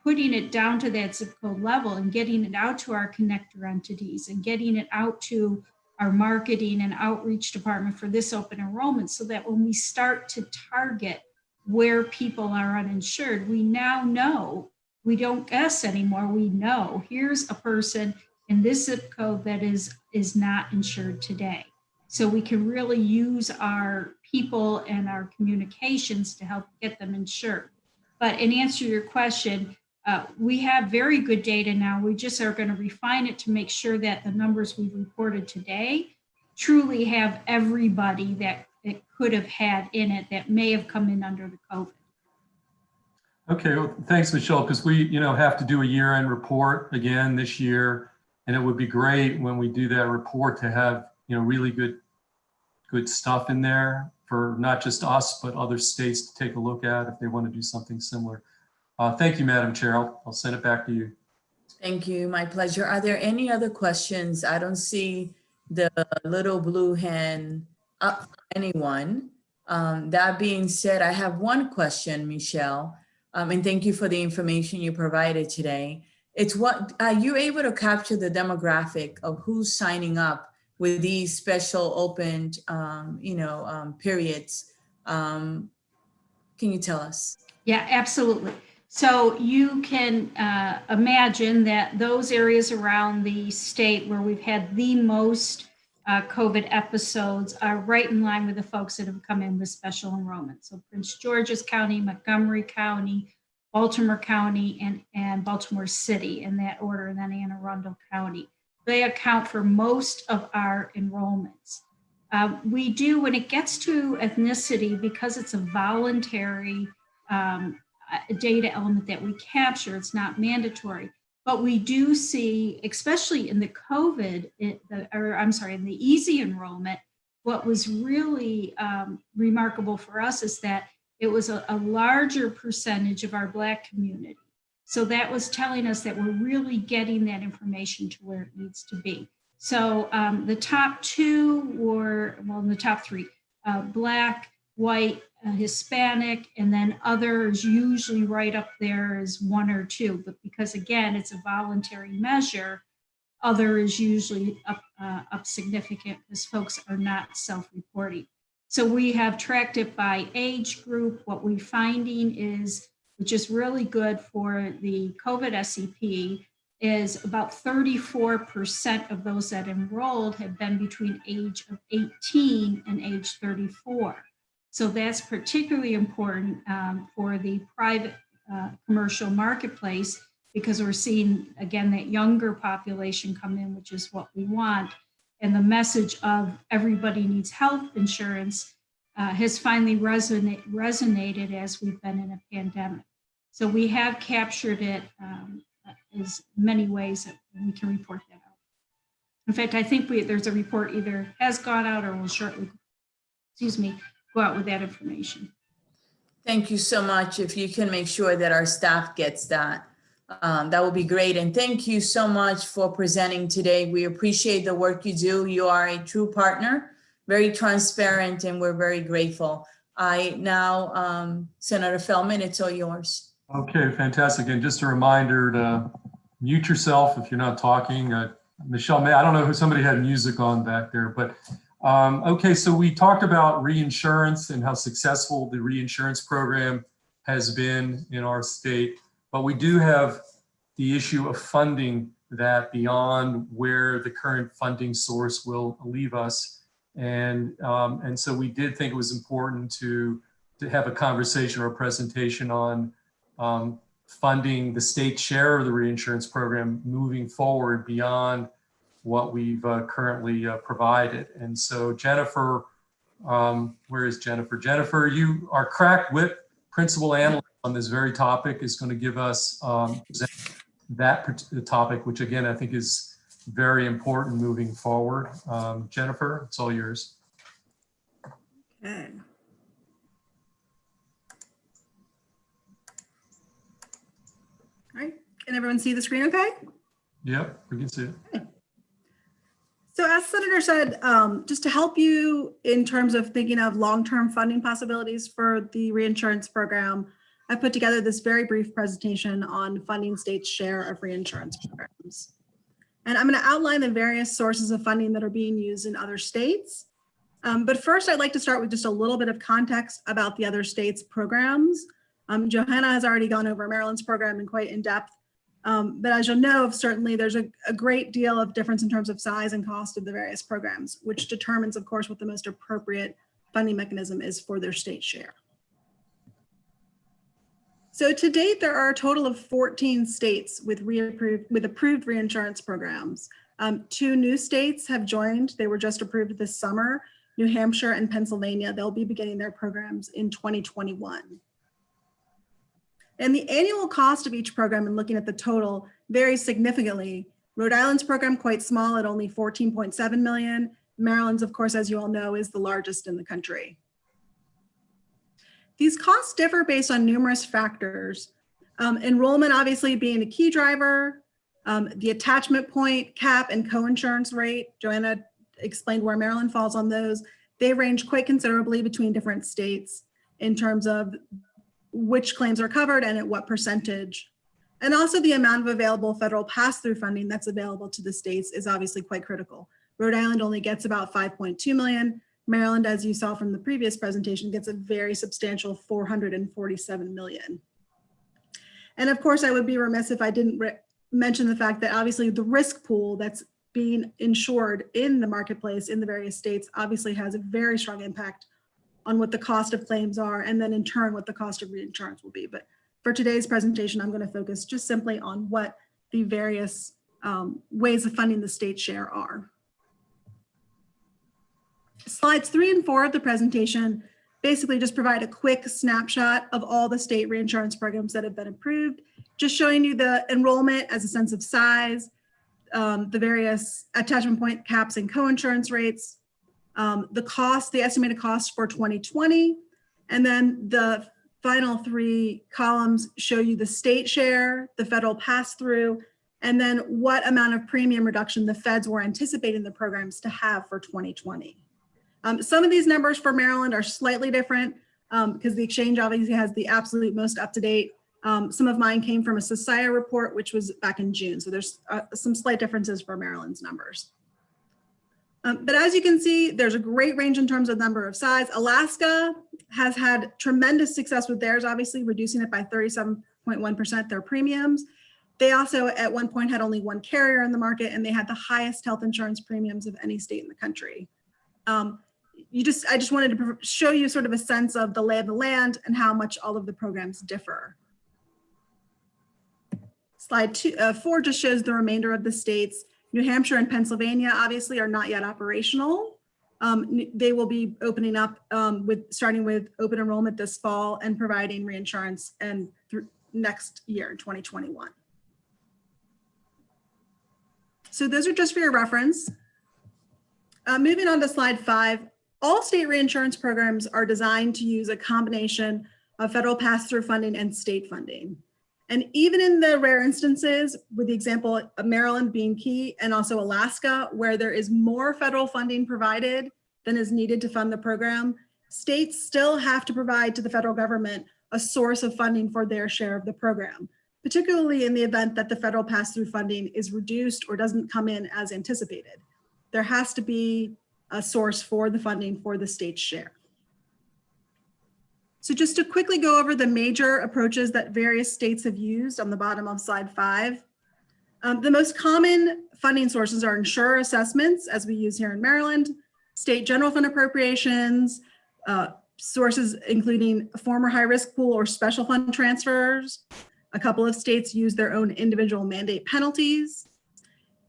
putting it down to that zip code level and getting it out to our connector entities and getting it out to our marketing and outreach department for this open enrollment, so that when we start to target where people are uninsured, we now know, we don't guess anymore, we know here's a person in this zip code that is not insured today. So we can really use our people and our communications to help get them insured. But in answer to your question, we have very good data now. We just are going to refine it to make sure that the numbers we've reported today truly have everybody that it could have had in it that may have come in under the COVID. Okay, well, thanks, Michelle, because we have to do a year-end report again this year, and it would be great when we do that report to have really good stuff in there for not just us, but other states to take a look at if they want to do something similar. Thank you, Madam Chair. I'll send it back to you. Thank you. My pleasure. Are there any other questions? I don't see the little blue hand up for anyone. That being said, I have one question, Michelle, and thank you for the information you provided today. It's what, are you able to capture the demographic of who's signing up with these special opened, periods? Can you tell us? Yeah, absolutely. So you can imagine that those areas around the state where we've had the most COVID episodes are right in line with the folks that have come in with special enrollment. So Prince George's County, Montgomery County, Baltimore County, and Baltimore City in that order, and then Anne Arundel County. They account for most of our enrollments. We do, when it gets to ethnicity, because it's a voluntary data element that we capture, it's not mandatory, but we do see, especially in the COVID, in the easy enrollment, what was really remarkable for us is that it was a larger percentage of our Black community. So that was telling us that we're really getting that information to where it needs to be. So the top two were, well, in the top three, Black, white, Hispanic, and then others usually right up there is one or two. But because again, it's a voluntary measure, other is usually up significant because folks are not self-reporting. So we have tracked it by age group. What we're finding is, which is really good for the COVID SEP, is about 34% of those that enrolled have been between age of 18 and age 34. So that's particularly important for the private commercial marketplace, because we're seeing, again, that younger population come in, which is what we want. And the message of everybody needs health insurance has finally resonated as we've been in a pandemic. So we have captured it as many ways that we can report that out. In fact, I think there's a report either has gone out or will shortly, go out with that information. Thank you so much. If you can make sure that our staff gets that, that would be great. And thank you so much for presenting today. We appreciate the work you do. You are a true partner, very transparent, and we're very grateful. Senator Feldman, it's all yours. Okay, fantastic. And just a reminder to mute yourself if you're not talking. Michelle, I don't know who, somebody had music on back there, but okay, so we talked about reinsurance and how successful the reinsurance program has been in our state, but we do have the issue of funding that beyond where the current funding source will leave us. And so we did think it was important to have a conversation or a presentation on funding the state share of the reinsurance program moving forward beyond what we've currently provided. And so Jennifer, where is Jennifer? Jennifer, you are crack whip principal analyst on this very topic, is going to give us that topic, which again, I think is very important moving forward. Jennifer, it's all yours. Okay. All right, can everyone see the screen okay? Yep, we can see it. Okay. So as Senator said, just to help you in terms of thinking of long-term funding possibilities for the reinsurance program, I put together this very brief presentation on funding states' share of reinsurance programs. And I'm going to outline the various sources of funding that are being used in other states. But first, I'd like to start with just a little bit of context about the other states' programs. Johanna has already gone over Maryland's program in quite in depth. But as you'll know, certainly there's a great deal of difference in terms of size and cost of the various programs, which determines, of course, what the most appropriate funding mechanism is for their state share. So to date, there are a total of 14 states with approved reinsurance programs. 2 new states have joined. They were just approved this summer, New Hampshire and Pennsylvania. They'll be beginning their programs in 2021. And the annual cost of each program, and looking at the total, varies significantly. Rhode Island's program quite small at only $14.7 million. Maryland's, of course, as you all know, is the largest in the country. These costs differ based on numerous factors. Enrollment obviously being a key driver, The attachment point cap and coinsurance rate, Joanna explained where Maryland falls on those. They range quite considerably between different states in terms of which claims are covered and at what percentage. And also the amount of available federal pass-through funding that's available to the states is obviously quite critical. Rhode Island only gets about 5.2 million. Maryland, as you saw from the previous presentation, gets a very substantial 447 million. And of course, I would be remiss if I didn't mention the fact that obviously the risk pool that's being insured in the marketplace in the various states obviously has a very strong impact on what the cost of claims are, and then in turn what the cost of reinsurance will be. But for today's presentation, I'm going to focus just simply on what the various ways of funding the state share are. Slides 3 and 4 of the presentation basically just provide a quick snapshot of all the state reinsurance programs that have been approved, just showing you the enrollment as a sense of size, the various attachment point caps and coinsurance rates, the cost, the estimated cost for 2020, and then the final 3 columns show you the state share, the federal pass-through, and then what amount of premium reduction the feds were anticipating the programs to have for 2020. Some of these numbers for Maryland are slightly different because the exchange obviously has the absolute most up-to-date. Some of mine came from a Society report, which was back in June. So there's some slight differences for Maryland's numbers. But as you can see, there's a great range in terms of number of size. Alaska has had tremendous success with theirs, obviously reducing it by 37.1% their premiums. They also at one point had only 1 carrier in the market, and they had the highest health insurance premiums of any state in the country. I just wanted to show you sort of a sense of the lay of the land and how much all of the programs differ. Slide 4 just shows the remainder of the states. New Hampshire and Pennsylvania obviously are not yet operational. They will be opening up starting with open enrollment this fall and providing reinsurance and through next year in 2021. So those are just for your reference. Moving on to slide 5, all state reinsurance programs are designed to use a combination of federal pass-through funding and state funding. And even in the rare instances, with the example of Maryland being key and also Alaska, where there is more federal funding provided than is needed to fund the program, states still have to provide to the federal government a source of funding for their share of the program, particularly in the event that the federal pass-through funding is reduced or doesn't come in as anticipated. There has to be a source for the funding for the state's share. So just to quickly go over the major approaches that various states have used on the bottom of slide 5. The most common funding sources are insurer assessments, as we use here in Maryland, state general fund appropriations, sources including former high-risk pool or special fund transfers. A couple of states use their own individual mandate penalties,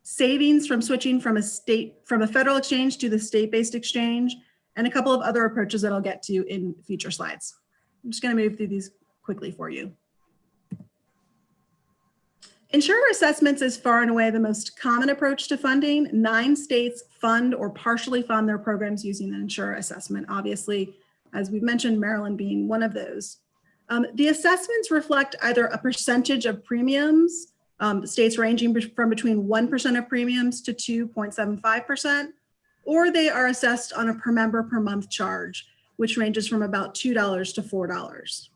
savings from switching from a federal exchange to the state-based exchange, and a couple of other approaches that I'll get to in future slides. I'm just going to move through these quickly for you. Insurer assessments is far and away the most common approach to funding. 9 states fund or partially fund their programs using an insurer assessment. Obviously, as we've mentioned, Maryland being one of those. The assessments reflect either a percentage of premiums, states ranging from between 1% of premiums to 2.75%, or they are assessed on a per member per month charge, which ranges from about $2 to $4.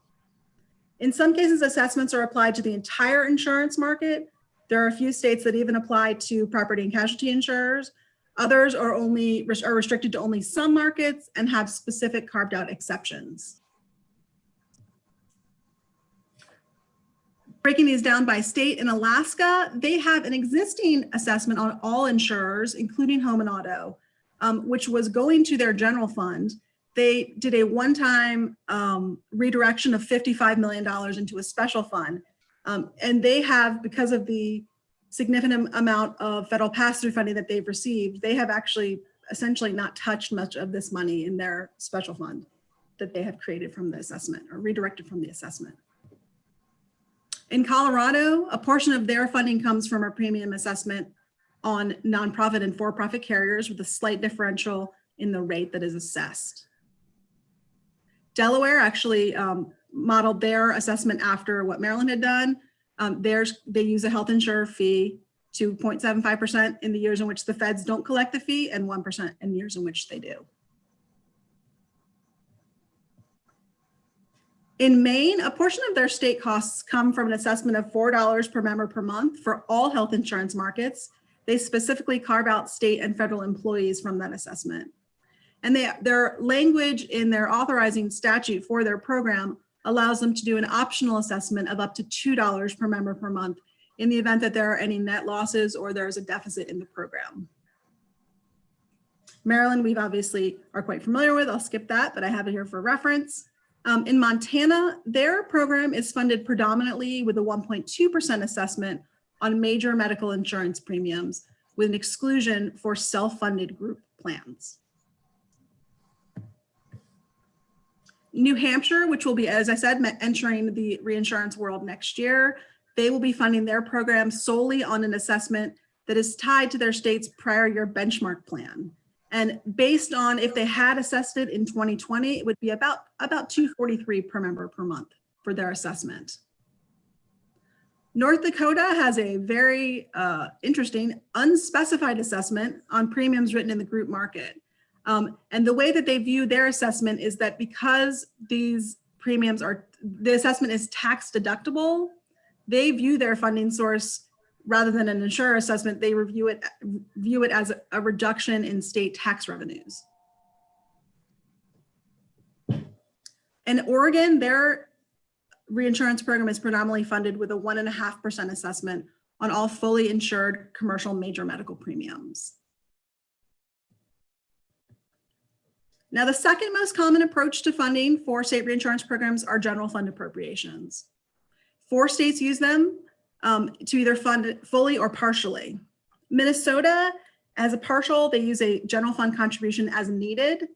In some cases, assessments are applied to the entire insurance market. There are a few states that even apply to property and casualty insurers. Others are restricted to only some markets and have specific carved out exceptions. Breaking these down by state, in Alaska, they have an existing assessment on all insurers, including home and auto, which was going to their general fund. They did a one-time redirection of $55 million into a special fund. And they have, because of the significant amount of federal pass-through funding that they've received, they have actually essentially not touched much of this money in their special fund that they have created from the assessment or redirected from the assessment. In Colorado, a portion of their funding comes from a premium assessment on nonprofit and for-profit carriers with a slight differential in the rate that is assessed. Delaware actually modeled their assessment after what Maryland had done. They use a health insurer fee. to 0.75% in the years in which the feds don't collect the fee and 1% in years in which they do. In Maine, a portion of their state costs come from an assessment of $4 per member per month for all health insurance markets. They specifically carve out state and federal employees from that assessment. And their language in their authorizing statute for their program allows them to do an optional assessment of up to $2 per member per month in the event that there are any net losses or there's a deficit in the program. Maryland, we've obviously are quite familiar with. I'll skip that, but I have it here for reference. In Montana, their program is funded predominantly with a 1.2% assessment on major medical insurance premiums with an exclusion for self-funded group plans. New Hampshire, which will be, as I said, entering the reinsurance world next year, they will be funding their program solely on an assessment that is tied to their state's prior year benchmark plan. And based on if they had assessed it in 2020, it would be about $243 per member per month for their assessment. North Dakota has a very interesting unspecified assessment on premiums written in the group market. And the way that they view their assessment is that because these premiums the assessment is tax deductible, they view their funding source rather than an insurer assessment, they view it as a reduction in state tax revenues. In Oregon, their reinsurance program is predominantly funded with a 1.5% assessment on all fully insured commercial major medical premiums. Now, the second most common approach to funding for state reinsurance programs are general fund appropriations. 4 states use them to either fund it fully or partially. Minnesota, as a partial, they use a general fund contribution as needed,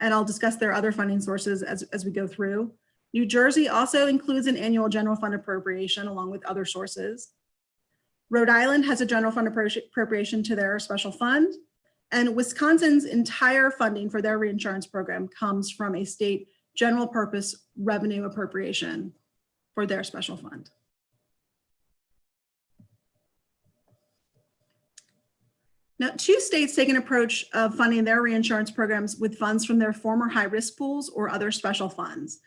and I'll discuss their other funding sources as we go through. New Jersey also includes an annual general fund appropriation along with other sources. Rhode Island has a general fund appropriation to their special fund, and Wisconsin's entire funding for their reinsurance program comes from a state general purpose revenue appropriation for their special fund. Now, 2 states take an approach of funding their reinsurance programs with funds from their former high-risk pools or other special funds.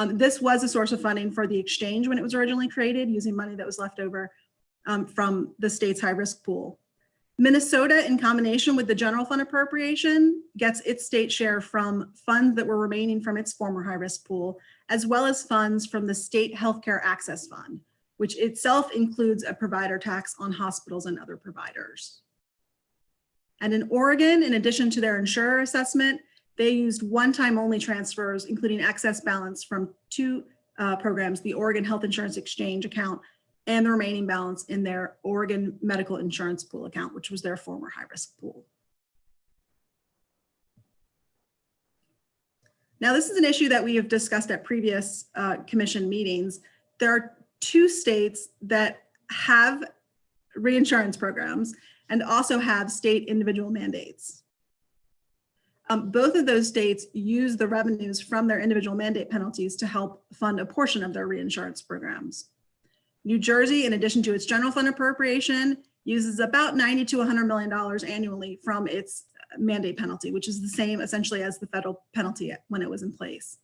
This was a source of funding for the exchange when it was originally created, using money that was left over from the state's high-risk pool. Minnesota, in combination with the general fund appropriation, gets its state share from funds that were remaining from its former high-risk pool, as well as funds from the State Healthcare Access Fund, which itself includes a provider tax on hospitals and other providers. And in Oregon, in addition to their insurer assessment, they used one-time only transfers, including excess balance from 2 programs, the Oregon Health Insurance Exchange account and the remaining balance in their Oregon Medical Insurance Pool account, which was their former high-risk pool. Now, this is an issue that we have discussed at previous commission meetings. There are 2 states that have reinsurance programs and also have state individual mandates. Both of those states use the revenues from their individual mandate penalties to help fund a portion of their reinsurance programs. New Jersey, in addition to its general fund appropriation, uses about $90 to $100 million annually from its mandate penalty, which is the same essentially as the federal penalty when it was in place.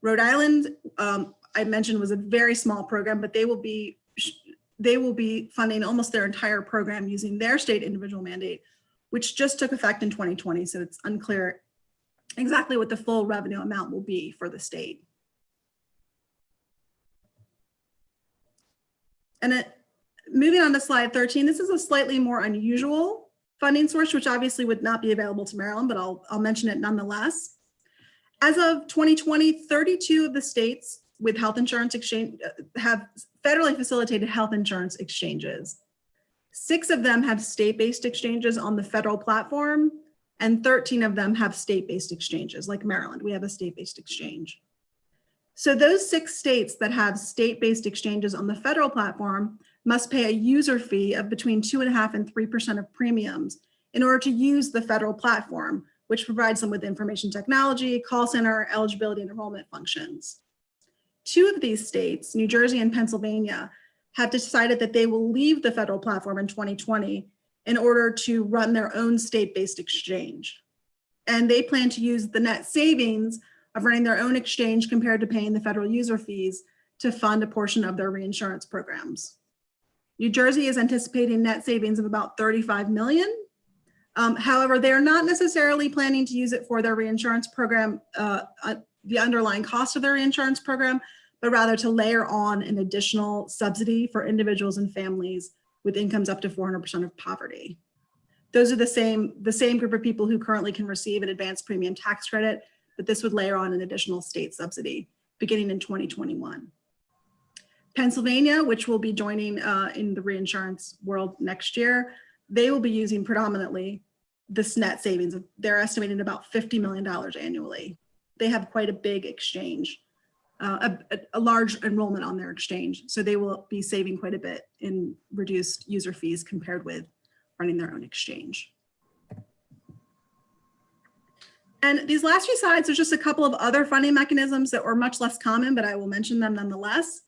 Rhode Island, I mentioned, was a very small program, but they will be funding almost their entire program using their state individual mandate, which just took effect in 2020. So it's unclear exactly what the full revenue amount will be for the state. And moving on to slide 13, this is a slightly more unusual funding source, which obviously would not be available to Maryland, but I'll mention it nonetheless. As of 2020, 32 of the states with health insurance exchange have federally facilitated health insurance exchanges. 6 of them have state-based exchanges on the federal platform, and 13 of them have state-based exchanges. Like Maryland, we have a state-based exchange. So those 6 states that have state-based exchanges on the federal platform must pay a user fee of between 2.5% and 3% of premiums in order to use the federal platform, which provides them with information technology, call center, eligibility, and enrollment functions. 2 of these states, New Jersey and Pennsylvania, have decided that they will leave the federal platform in 2020 in order to run their own state-based exchange. And they plan to use the net savings of running their own exchange compared to paying the federal user fees to fund a portion of their reinsurance programs. New Jersey is anticipating net savings of about 35 million. However, they're not necessarily planning to use it for their reinsurance program, the underlying cost of their reinsurance program, but rather to layer on an additional subsidy for individuals and families with incomes up to 400% of poverty. Those are the same group of people who currently can receive an advanced premium tax credit, but this would layer on an additional state subsidy beginning in 2021. Pennsylvania, which will be joining in the reinsurance world next year, they will be using predominantly this net savings. They're estimating about $50 million annually. They have quite a big exchange, a large enrollment on their exchange. So they will be saving quite a bit in reduced user fees compared with running their own exchange. And these last few slides are just a couple of other funding mechanisms that were much less common, but I will mention them nonetheless.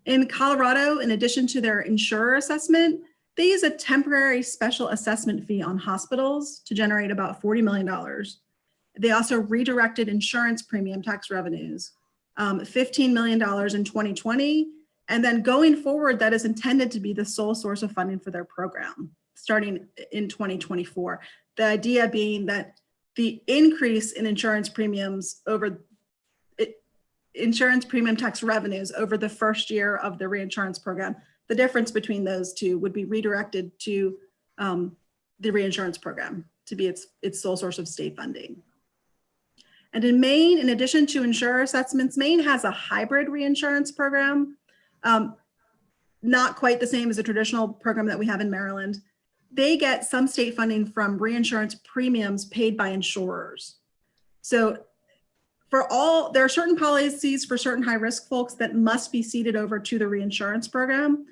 In Colorado, in addition to their insurer assessment, they use a temporary special assessment fee on hospitals to generate about $40 million. They also redirected insurance premium tax revenues, $15 million in 2020. And then going forward, that is intended to be the sole source of funding for their program, starting in 2024. The idea being that the increase in insurance premium tax revenues over the first year of the reinsurance program, the difference between those two would be redirected to the reinsurance program to be its sole source of state funding. And in Maine, in addition to insurer assessments, Maine has a hybrid reinsurance program, not quite the same as a traditional program that we have in Maryland. They get some state funding from reinsurance premiums paid by insurers. So there are certain policies for certain high risk folks that must be ceded over to the reinsurance program.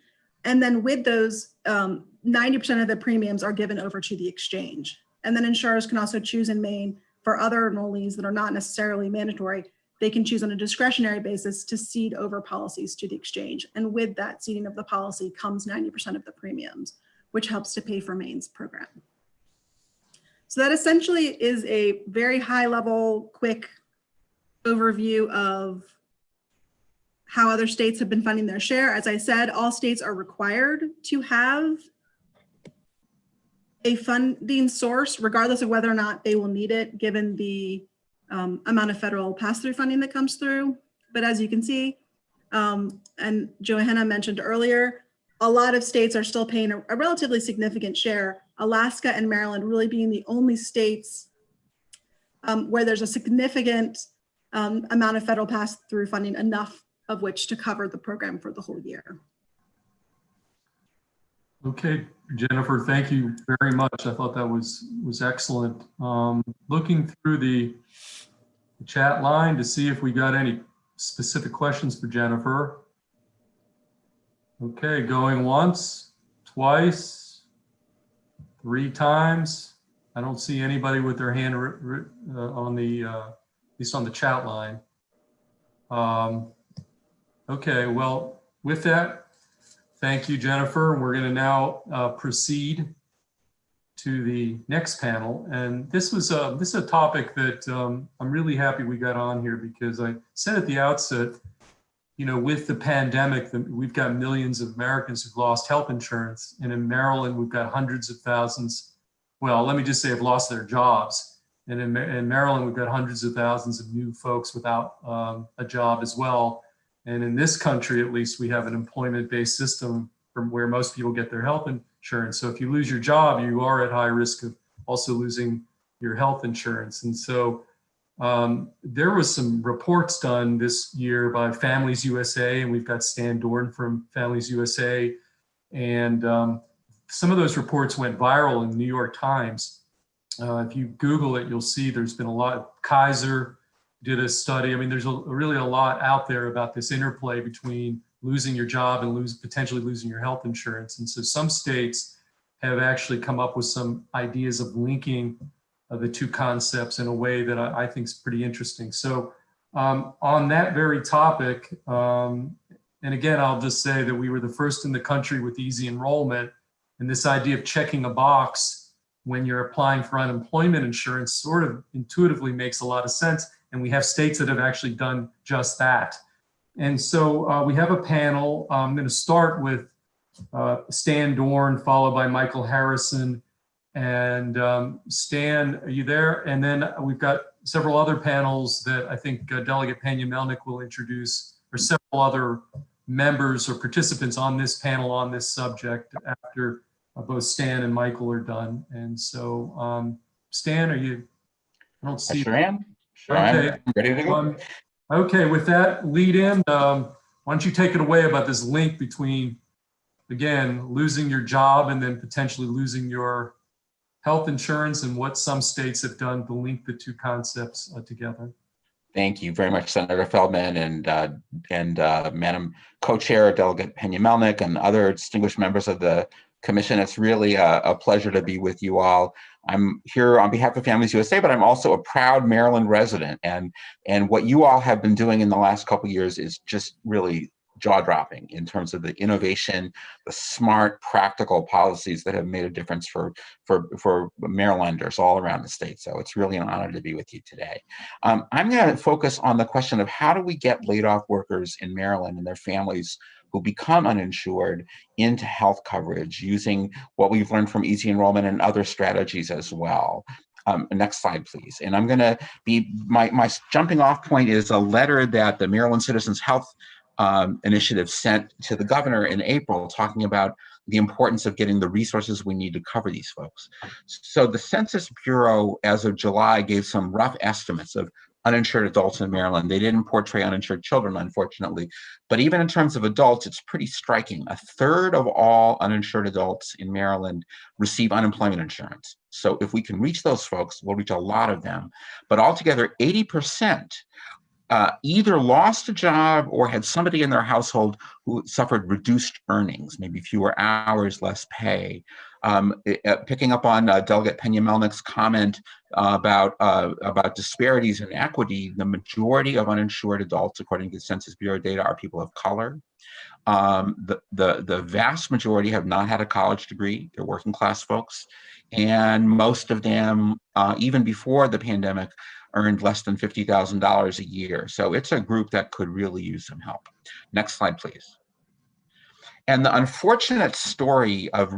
And then with those, 90% of the premiums are given over to the exchange. And then insurers can also choose in Maine for other enrollees that are not necessarily mandatory. They can choose on a discretionary basis to cede over policies to the exchange. And with that ceding of the policy comes 90% of the premiums, which helps to pay for Maine's program. So that essentially is a very high level, quick overview of how other states have been funding their share. As I said, all states are required to have a funding source, regardless of whether or not they will need it, given the amount of federal pass-through funding that comes through. But as you can see, and Johanna mentioned earlier, a lot of states are still paying a relatively significant share, Alaska and Maryland really being the only states where there's a significant amount of federal pass-through funding, enough of which to cover the program for the whole year. Okay, Jennifer, thank you very much. I thought that was excellent. Looking through the chat line to see if we got any specific questions for Jennifer. Okay, going once, twice, 3 times. I don't see anybody with their hand on the, at least on the chat line. Okay, well, with that, thank you, Jennifer. We're going to now proceed to the next panel. And this is a topic that I'm really happy we got on here, because I said at the outset, you know, with the pandemic, we've got millions of Americans who've lost health insurance. And in Maryland, we've got hundreds of thousands. Well, let me just say have lost their jobs. And in Maryland, we've got hundreds of thousands of new folks without a job as well. And in this country, at least, we have an employment-based system from where most people get their health insurance. So if you lose your job, you are at high risk of also losing your health insurance. And so there was some reports done this year by Families USA, and we've got Stan Dorn from Families USA. And some of those reports went viral in the New York Times. If you Google it, you'll see there's been a lot. Kaiser did a study. I mean, there's really a lot out there about this interplay between losing your job and potentially losing your health insurance. And so some states have actually come up with some ideas of linking the two concepts in a way that I think is pretty interesting. So on that very topic, And again, I'll just say that we were the first in the country with easy enrollment. And this idea of checking a box when you're applying for unemployment insurance sort of intuitively makes a lot of sense. And we have states that have actually done just that. And so we have a panel. I'm going to start with Stan Dorn, followed by Michael Harrison. And Stan, are you there? And then we've got several other panels that I think Delegate Pena-Melnick will introduce, or several other members or participants on this panel on this subject after both Stan and Michael are done. And so, Stan, are you? I don't see. I sure am. Sure, okay. I'm ready to go. Okay, with that lead in, why don't you take it away about this link between, again, losing your job and then potentially losing your health insurance, and what some states have done to link the two concepts together. Thank you very much, Senator Feldman and Madam Co-Chair, Delegate Pena-Melnick, and other distinguished members of the Commission. It's really a pleasure to be with you all. I'm here on behalf of Families USA, but I'm also a proud Maryland resident. And what you all have been doing in the last couple of years is just really jaw-dropping in terms of the innovation, the smart, practical policies that have made a difference for Marylanders all around the state. So it's really an honor to be with you today. I'm going to focus on the question of how do we get laid-off workers in Maryland and their families who become uninsured into health coverage using what we've learned from easy enrollment and other strategies as well. Next slide, please. And I'm going to be, my jumping off point is a letter that the Maryland Citizens Health Initiative sent to the governor in April, talking about the importance of getting the resources we need to cover these folks. So the Census Bureau, as of July, gave some rough estimates of uninsured adults in Maryland. They didn't portray uninsured children, unfortunately, but even in terms of adults, it's pretty striking. A third of all uninsured adults in Maryland receive unemployment insurance. So if we can reach those folks, we'll reach a lot of them. But altogether, 80% either lost a job or had somebody in their household who suffered reduced earnings, maybe fewer hours, less pay. Picking up on Delegate Pena-Melnick's comment about disparities in equity, the majority of uninsured adults, according to the Census Bureau data, are people of color. The vast majority have not had a college degree. They're working class folks. And most of them, even before the pandemic, earned less than $50,000 a year. So it's a group that could really use some help. Next slide, please. And the unfortunate story of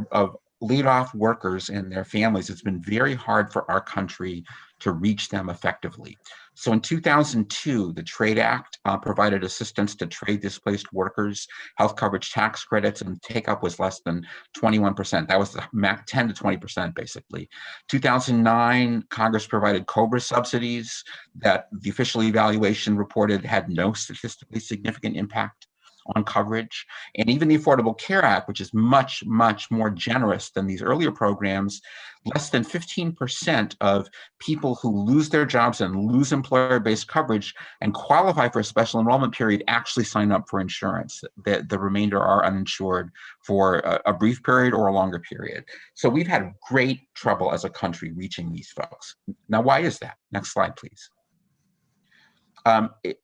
laid-off workers and their families, it's been very hard for our country to reach them effectively. So in 2002, the TRADE Act provided assistance to trade displaced workers, health coverage tax credits, and take-up was less than 21%. That was the max 10 to 20%, basically. 2009, Congress provided COBRA subsidies that the official evaluation reported had no statistically significant impact on coverage. And even the Affordable Care Act, which is much, much more generous than these earlier programs, less than 15% of people who lose their jobs and lose employer-based coverage and qualify for a special enrollment period actually sign up for insurance. The remainder are uninsured for a brief period or a longer period. So we've had great trouble as a country reaching these folks. Now, why is that? Next slide, please.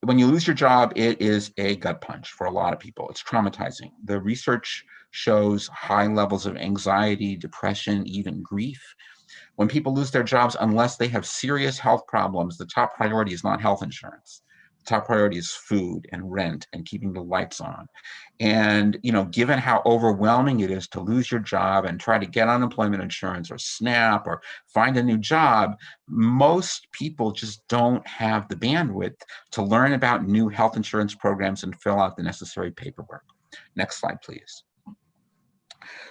When you lose your job, it is a gut punch for a lot of people. It's traumatizing. The research shows high levels of anxiety, depression, even grief. When people lose their jobs, unless they have serious health problems, the top priority is not health insurance. The top priority is food and rent and keeping the lights on. And, you know, given how overwhelming it is to lose your job and try to get unemployment insurance or SNAP or find a new job, most people just don't have the bandwidth to learn about new health insurance programs and fill out the necessary paperwork. Next slide, please.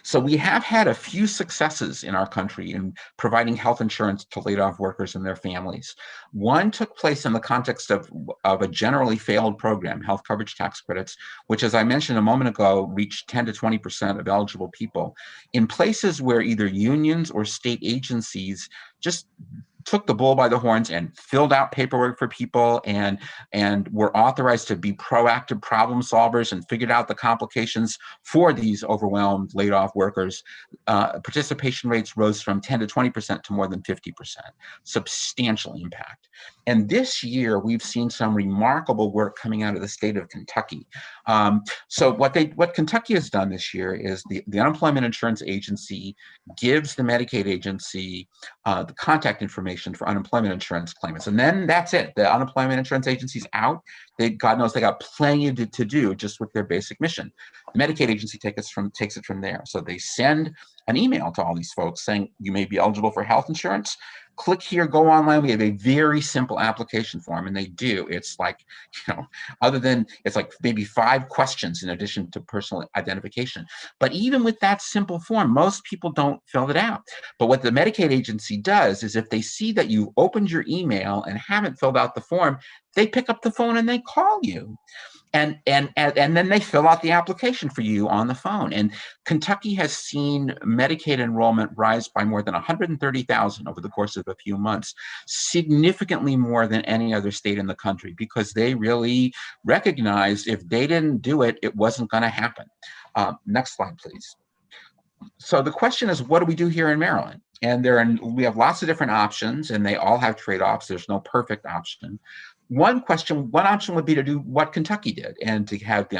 So we have had a few successes in our country in providing health insurance to laid-off workers and their families. One took place in the context of a generally failed program, health coverage tax credits, which, as I mentioned a moment ago, reached 10 to 20% of eligible people in places where either unions or state agencies just took the bull by the horns and filled out paperwork for people and were authorized to be proactive problem solvers and figured out the complications for these overwhelmed, laid off workers, participation rates rose from 10 to 20% to more than 50%. Substantial impact. And this year, we've seen some remarkable work coming out of the state of Kentucky. So what Kentucky has done this year is the Unemployment Insurance Agency gives the Medicaid agency the contact information for unemployment insurance claimants. And then that's it. The Unemployment Insurance Agency's out. God knows they got plenty to do just with their basic mission. The Medicaid agency takes it from there. So they send an email to all these folks saying, you may be eligible for health insurance. Click here, go online. We have a very simple application form, and they do. It's like, other than, it's like maybe 5 questions in addition to personal identification. But even with that simple form, most people don't fill it out. But what the Medicaid agency does is if they see that you opened your email and haven't filled out the form, they pick up the phone and they call you. And then they fill out the application for you on the phone. And Kentucky has seen Medicaid enrollment rise by more than 130,000 over the course of a few months, significantly more than any other state in the country, because they really recognized if they didn't do it, it wasn't going to happen. Next slide, please. So the question is, what do we do here in Maryland? And we have lots of different options, and they all have trade-offs. There's no perfect option. One option would be to do what Kentucky did, and to have the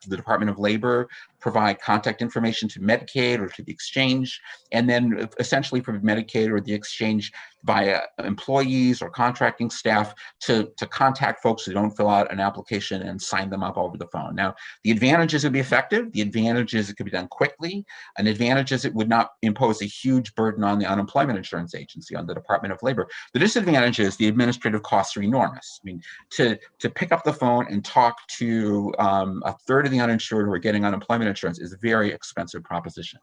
Department of Labor provide contact information to Medicaid or to the exchange, and then essentially for Medicaid or the exchange via employees or contracting staff to contact folks who don't fill out an application and sign them up over the phone. Now, the advantage is it would be effective. The advantage is it could be done quickly. An advantage is it would not impose a huge burden on the Unemployment Insurance Agency, on the Department of Labor. The disadvantage is the administrative costs are enormous. I mean, to pick up the phone and talk to a third of the uninsured who are getting unemployment insurance is a very expensive proposition.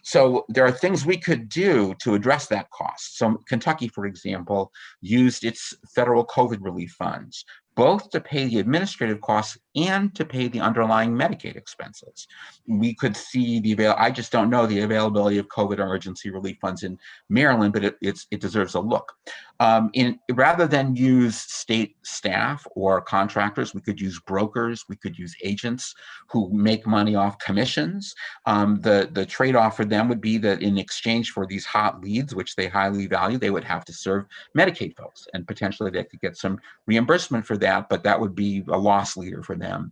So there are things we could do to address that cost. So Kentucky, for example, used its federal COVID relief funds, both to pay the administrative costs and to pay the underlying Medicaid expenses. We could see I just don't know the availability of COVID emergency relief funds in Maryland, but it deserves a look. Rather than use state staff or contractors, we could use brokers, we could use agents who make money off commissions. The trade-off for them would be that in exchange for these hot leads, which they highly value, they would have to serve Medicaid folks, and potentially they could get some reimbursement for that, but that would be a loss leader for them.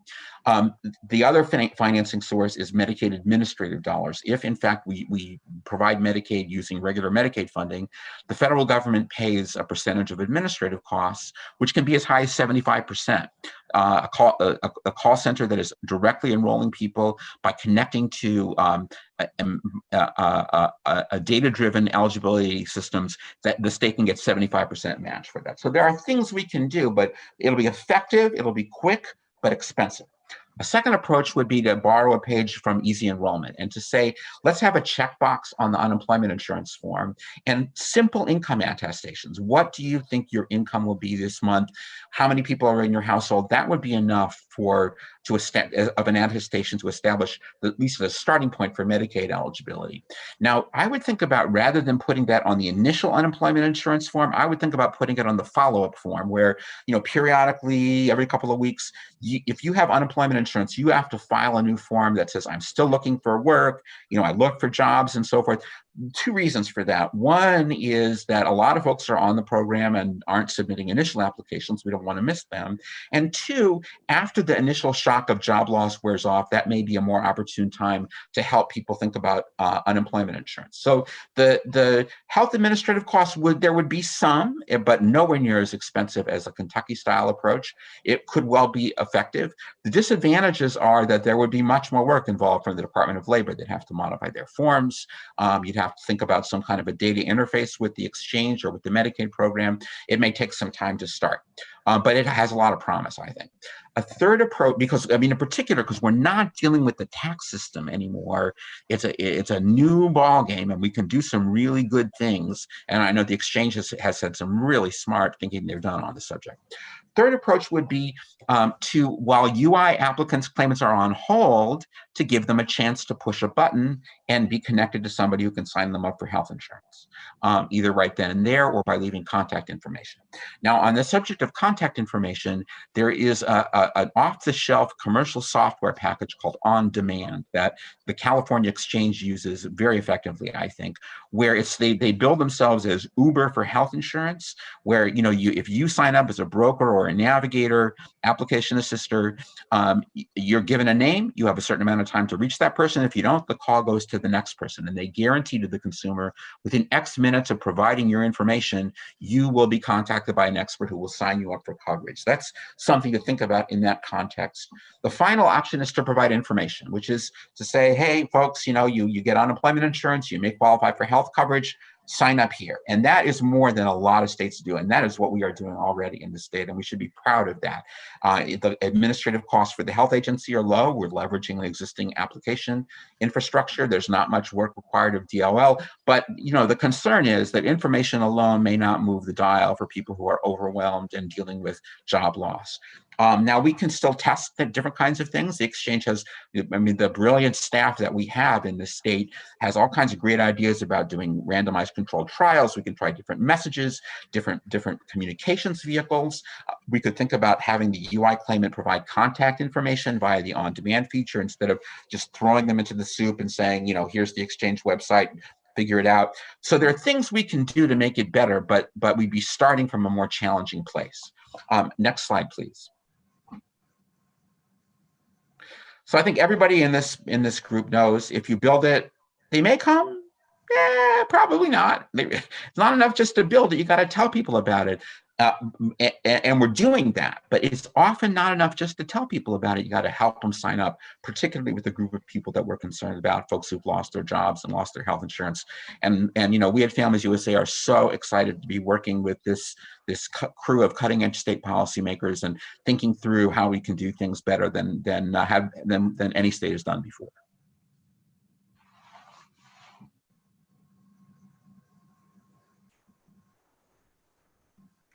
The other financing source is Medicaid administrative dollars. If in fact we provide Medicaid using regular Medicaid funding, the federal government pays a percentage of administrative costs, which can be as high as 75%. A call center that is directly enrolling people by connecting to a data-driven eligibility systems, that the state can get 75% match for that. So there are things we can do, but it'll be effective, it'll be quick, but expensive. A second approach would be to borrow a page from Easy Enrollment and to say, let's have a checkbox on the unemployment insurance form and simple income attestations. What do you think your income will be this month? How many people are in your household? That would be enough of an attestation to establish at least a starting point for Medicaid eligibility. Now, I would think about, rather than putting that on the initial unemployment insurance form, I would think about putting it on the follow-up form where, periodically, every couple of weeks, if you have unemployment insurance, you have to file a new form that says, I'm still looking for work, I look for jobs and so forth. 2 reasons for that. One is that a lot of folks are on the program and aren't submitting initial applications. We don't want to miss them. And 2, after the initial shock of job loss wears off, that may be a more opportune time to help people think about unemployment insurance. So the health administrative costs there would be some, but nowhere near as expensive as a Kentucky style approach. It could well be effective. The disadvantages are that there would be much more work involved from the Department of Labor. They'd have to modify their forms. You'd have to think about some kind of a data interface with the exchange or with the Medicaid program. It may take some time to start. but it has a lot of promise, I think. A third approach, because I mean, in particular, because we're not dealing with the tax system anymore, it's a new ball game, and we can do some really good things. And I know the exchange has said some really smart thinking they've done on the subject. Third approach would be to, while UI applicants, claimants are on hold, to give them a chance to push a button and be connected to somebody who can sign them up for health insurance, either right then and there or by leaving contact information. Now, on the subject of contact information, there is an off-the-shelf commercial software package called On Demand that the California Exchange uses very effectively, I think, where they build themselves as Uber for health insurance, where if you sign up as a broker or a navigator, application assister, you're given a name, you have a certain amount of time to reach that person. If you don't, the call goes to the next person, and they guarantee to the consumer within X minutes of providing your information, you will be contacted by an expert who will sign you up for coverage. That's something to think about in that context. The final option is to provide information, which is to say, hey, folks, you get unemployment insurance, you may qualify for health coverage, sign up here. And that is more than a lot of states do. And that is what we are doing already in the state. And we should be proud of that. The administrative costs for the health agency are low. We're leveraging the existing application infrastructure. There's not much work required of DLL. But the concern is that information alone may not move the dial for people who are overwhelmed and dealing with job loss. Now, we can still test the different kinds of things. The exchange has, the brilliant staff that we have in the state has all kinds of great ideas about doing randomized controlled trials. We can try different messages, different communications vehicles. We could think about having the UI claimant provide contact information via the on-demand feature instead of just throwing them into the soup and saying, here's the exchange website, figure it out. So there are things we can do to make it better, but we'd be starting from a more challenging place. Next slide, please. So I think everybody in this group knows if you build it, they may come. Probably not. It's not enough just to build it. You got to tell people about it. And we're doing that, but it's often not enough just to tell people about it. You got to help them sign up, particularly with a group of people that we're concerned about, folks who've lost their jobs and lost their health insurance. And we at Families USA are so excited to be working with this crew of cutting edge state policymakers and thinking through how we can do things better than any state has done before.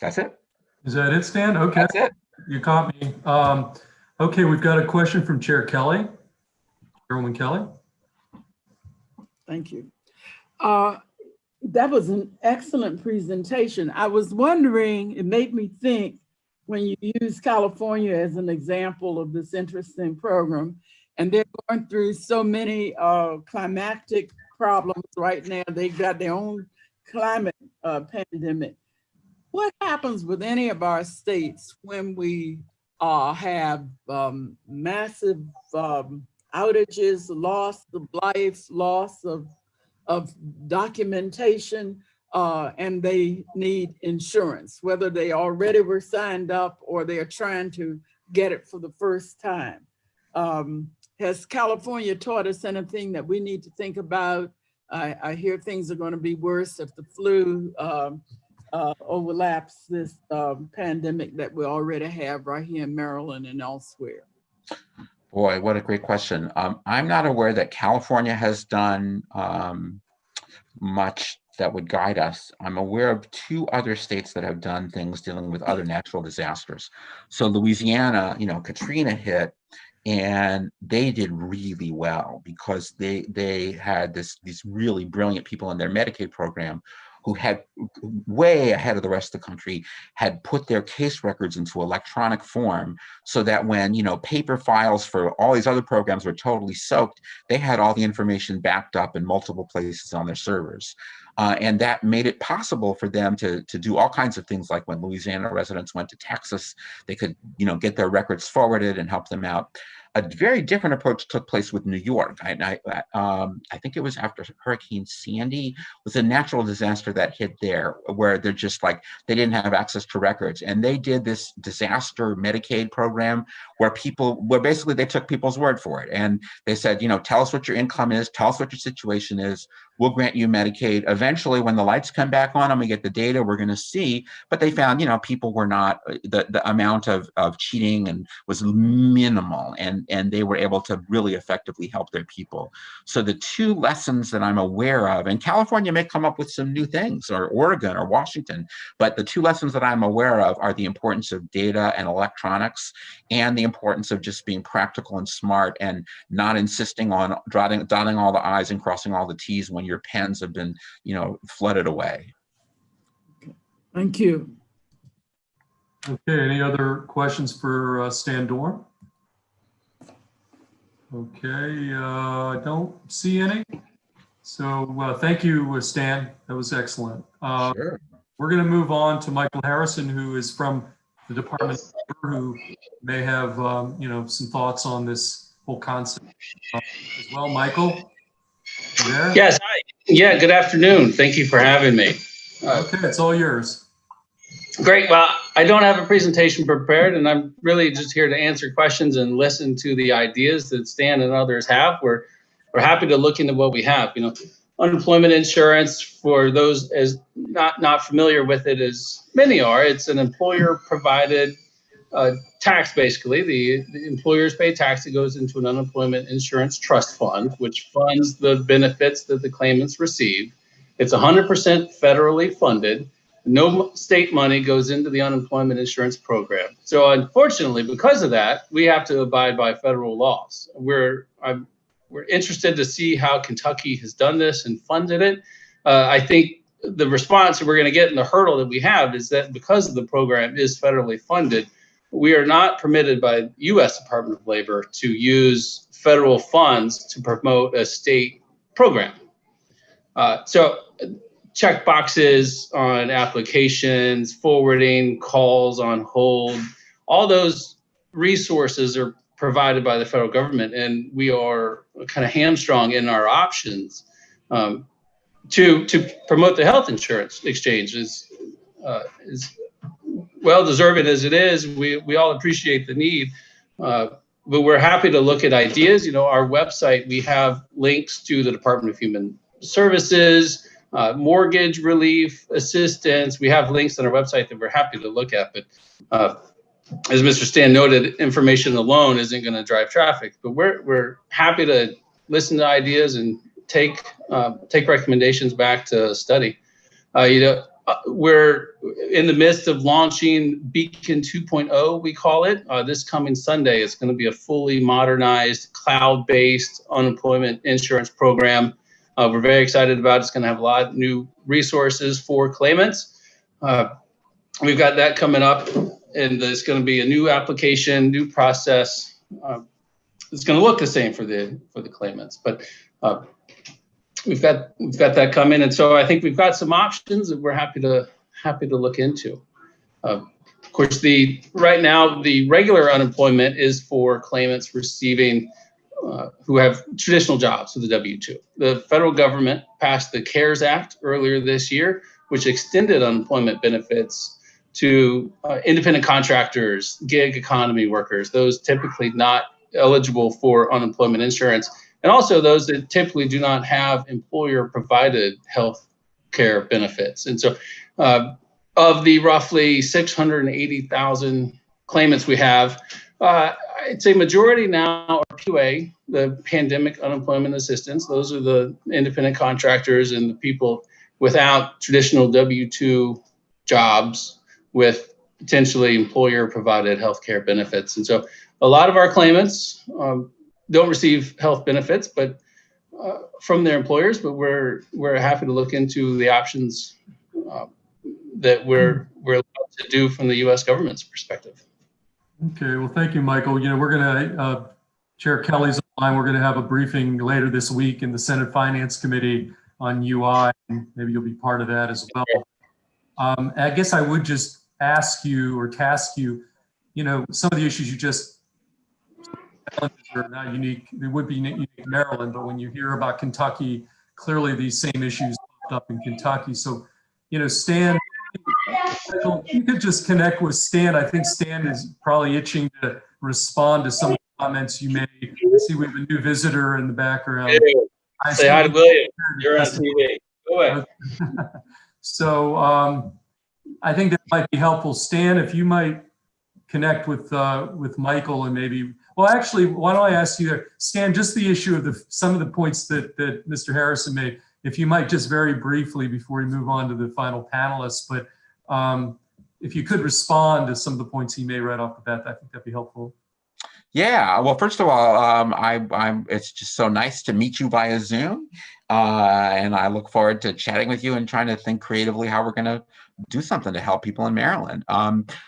That's it. Is that it, Stan? Okay. That's it. You caught me. Okay, we've got a question from Chair Kelly. Chairwoman Kelly. Thank you. That was an excellent presentation. I was wondering, it made me think when you use California as an example of this interesting program, and they're going through so many climatic problems right now. They've got their own climate pandemic. What happens with any of our states when we have massive outages, loss of life, loss of documentation, and they need insurance, whether they already were signed up or they are trying to get it for the first time? Has California taught us anything that we need to think about? I hear things are going to be worse if the flu overlaps this pandemic that we already have right here in Maryland and elsewhere. Boy, what a great question. I'm not aware that California has done much that would guide us. I'm aware of 2 other states that have done things dealing with other natural disasters. So Louisiana, Katrina hit, and they did really well because they had these really brilliant people in their Medicaid program who had way ahead of the rest of the country, had put their case records into electronic form so that when, paper files for all these other programs were totally soaked, they had all the information backed up in multiple places on their servers. And that made it possible for them to do all kinds of things, like when Louisiana residents went to Texas, they could, get their records forwarded and help them out. A very different approach took place with New York. I think it was after Hurricane Sandy. It was a natural disaster that hit there, where they're just like, they didn't have access to records. And they did this disaster Medicaid program where basically they took people's word for it. And they said, tell us what your income is, tell us what your situation is, we'll grant you Medicaid. Eventually, when the lights come back on and we get the data, we're going to see. But they found, people were not, the amount of cheating and was minimal, and they were able to really effectively help their people. So the two lessons that I'm aware of, and California may come up with some new things, or Oregon or Washington, but the two lessons that I'm aware of are the importance of data and electronics, and the importance of just being practical and smart and not insisting on dotting all the I's and crossing all the T's when your pens have been, flooded away. Thank you. Okay, any other questions for Stan Dorn? Okay, I don't see any. So thank you, Stan. That was excellent. Sure. We're going to move on to Michael Harrison, who is from the Department of Labor, who may have some thoughts on this whole concept as well. Michael, you there? Yes. Hi. Yeah. Good afternoon. Thank you for having me. Okay, it's all yours. Great. Well, I don't have a presentation prepared, and I'm really just here to answer questions and listen to the ideas that Stan and others have. We're happy to look into what we have. Unemployment insurance, for those as not familiar with it as many are, it's an employer-provided tax, basically. The employers pay tax that goes into an unemployment insurance trust fund, which funds the benefits that the claimants receive. It's 100% federally funded. No state money goes into the unemployment insurance program. So unfortunately, because of that, we have to abide by federal laws. We're interested to see how Kentucky has done this and funded it. I think the response that we're going to get and the hurdle that we have is that because the program is federally funded, we are not permitted by the U.S. Department of Labor to use federal funds to promote a state program. So check boxes on applications, forwarding, calls on hold, all those resources are provided by the federal government, and we are kind of hamstrung in our options to promote the health insurance exchange. Is well deserving as it is. We all appreciate the need, but we're happy to look at ideas. Our website, we have links to the Department of Human Services, mortgage relief assistance. We have links on our website that we're happy to look at, but as Mr. Stan noted, information alone isn't going to drive traffic, but we're happy to listen to ideas and take recommendations back to study. We're in the midst of launching Beacon 2.0, we call it. This coming Sunday, it's going to be a fully modernized, cloud-based unemployment insurance program. We're very excited about it. It's going to have a lot of new resources for claimants. We've got that coming up, and it's going to be a new application, new process. It's going to look the same for the claimants, but we've got that coming, and so I think we've got some options that we're happy to look into. Of course, right now the regular unemployment is for claimants receiving who have traditional jobs with the W-2. The federal government passed the CARES Act earlier this year, which extended unemployment benefits to independent contractors, gig economy workers, those typically not eligible for unemployment insurance, and also those that typically do not have employer-provided health care benefits. And so of the roughly 680,000 claimants we have, I'd say majority now are PUA, the Pandemic Unemployment Assistance. Those are the independent contractors and the people without traditional W-2 jobs with potentially employer-provided health care benefits. And so a lot of our claimants don't receive health benefits, but from their employers, but we're happy to look into the options that we're allowed to do from the U.S. government's perspective. Okay, well, thank you, Michael. We're going to, Chair Kelly's online. We're going to have a briefing later this week in the Senate Finance Committee on UI, and maybe you'll be part of that as well. I guess I would just ask you or task you, some of the issues you just are not unique. They would be unique to Maryland, but when you hear about Kentucky, clearly these same issues popped up in Kentucky. So, Stan, you could just connect with Stan. I think Stan is probably itching to respond to some of the comments you made. I see we have a new visitor in the background. Say hi to William. You're on TV. Go ahead. So I think that might be helpful. Stan, if you might connect with Michael and maybe, well, actually, why don't I ask you there, Stan, just the issue of some of the points that Mr. Harrison made, if you might just very briefly before we move on to the final panelists, but if you could respond to some of the points he made right off the bat, I think that'd be helpful. Yeah, well, first of all, it's just so nice to meet you via Zoom, and I look forward to chatting with you and trying to think creatively how we're going to do something to help people in Maryland.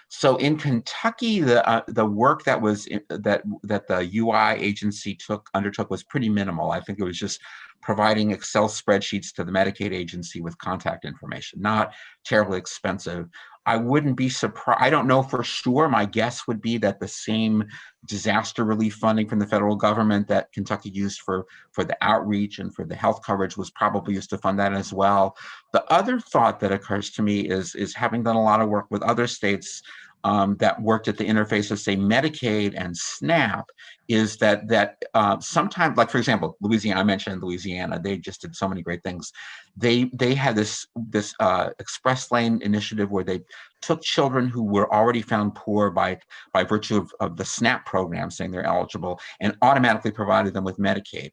So in Kentucky, the work that was that the UI agency undertook was pretty minimal. I think it was just providing Excel spreadsheets to the Medicaid agency with contact information, not terribly expensive. I wouldn't be surprised. I don't know for sure. My guess would be that the same disaster relief funding from the federal government that Kentucky used for the outreach and for the health coverage was probably used to fund that as well. The other thought that occurs to me is having done a lot of work with other states that worked at the interface of, say, Medicaid and SNAP, is that sometimes, like for example, Louisiana, I mentioned Louisiana, they just did so many great things. They had this express lane initiative where they took children who were already found poor by virtue of the SNAP program, saying they're eligible, and automatically provided them with Medicaid.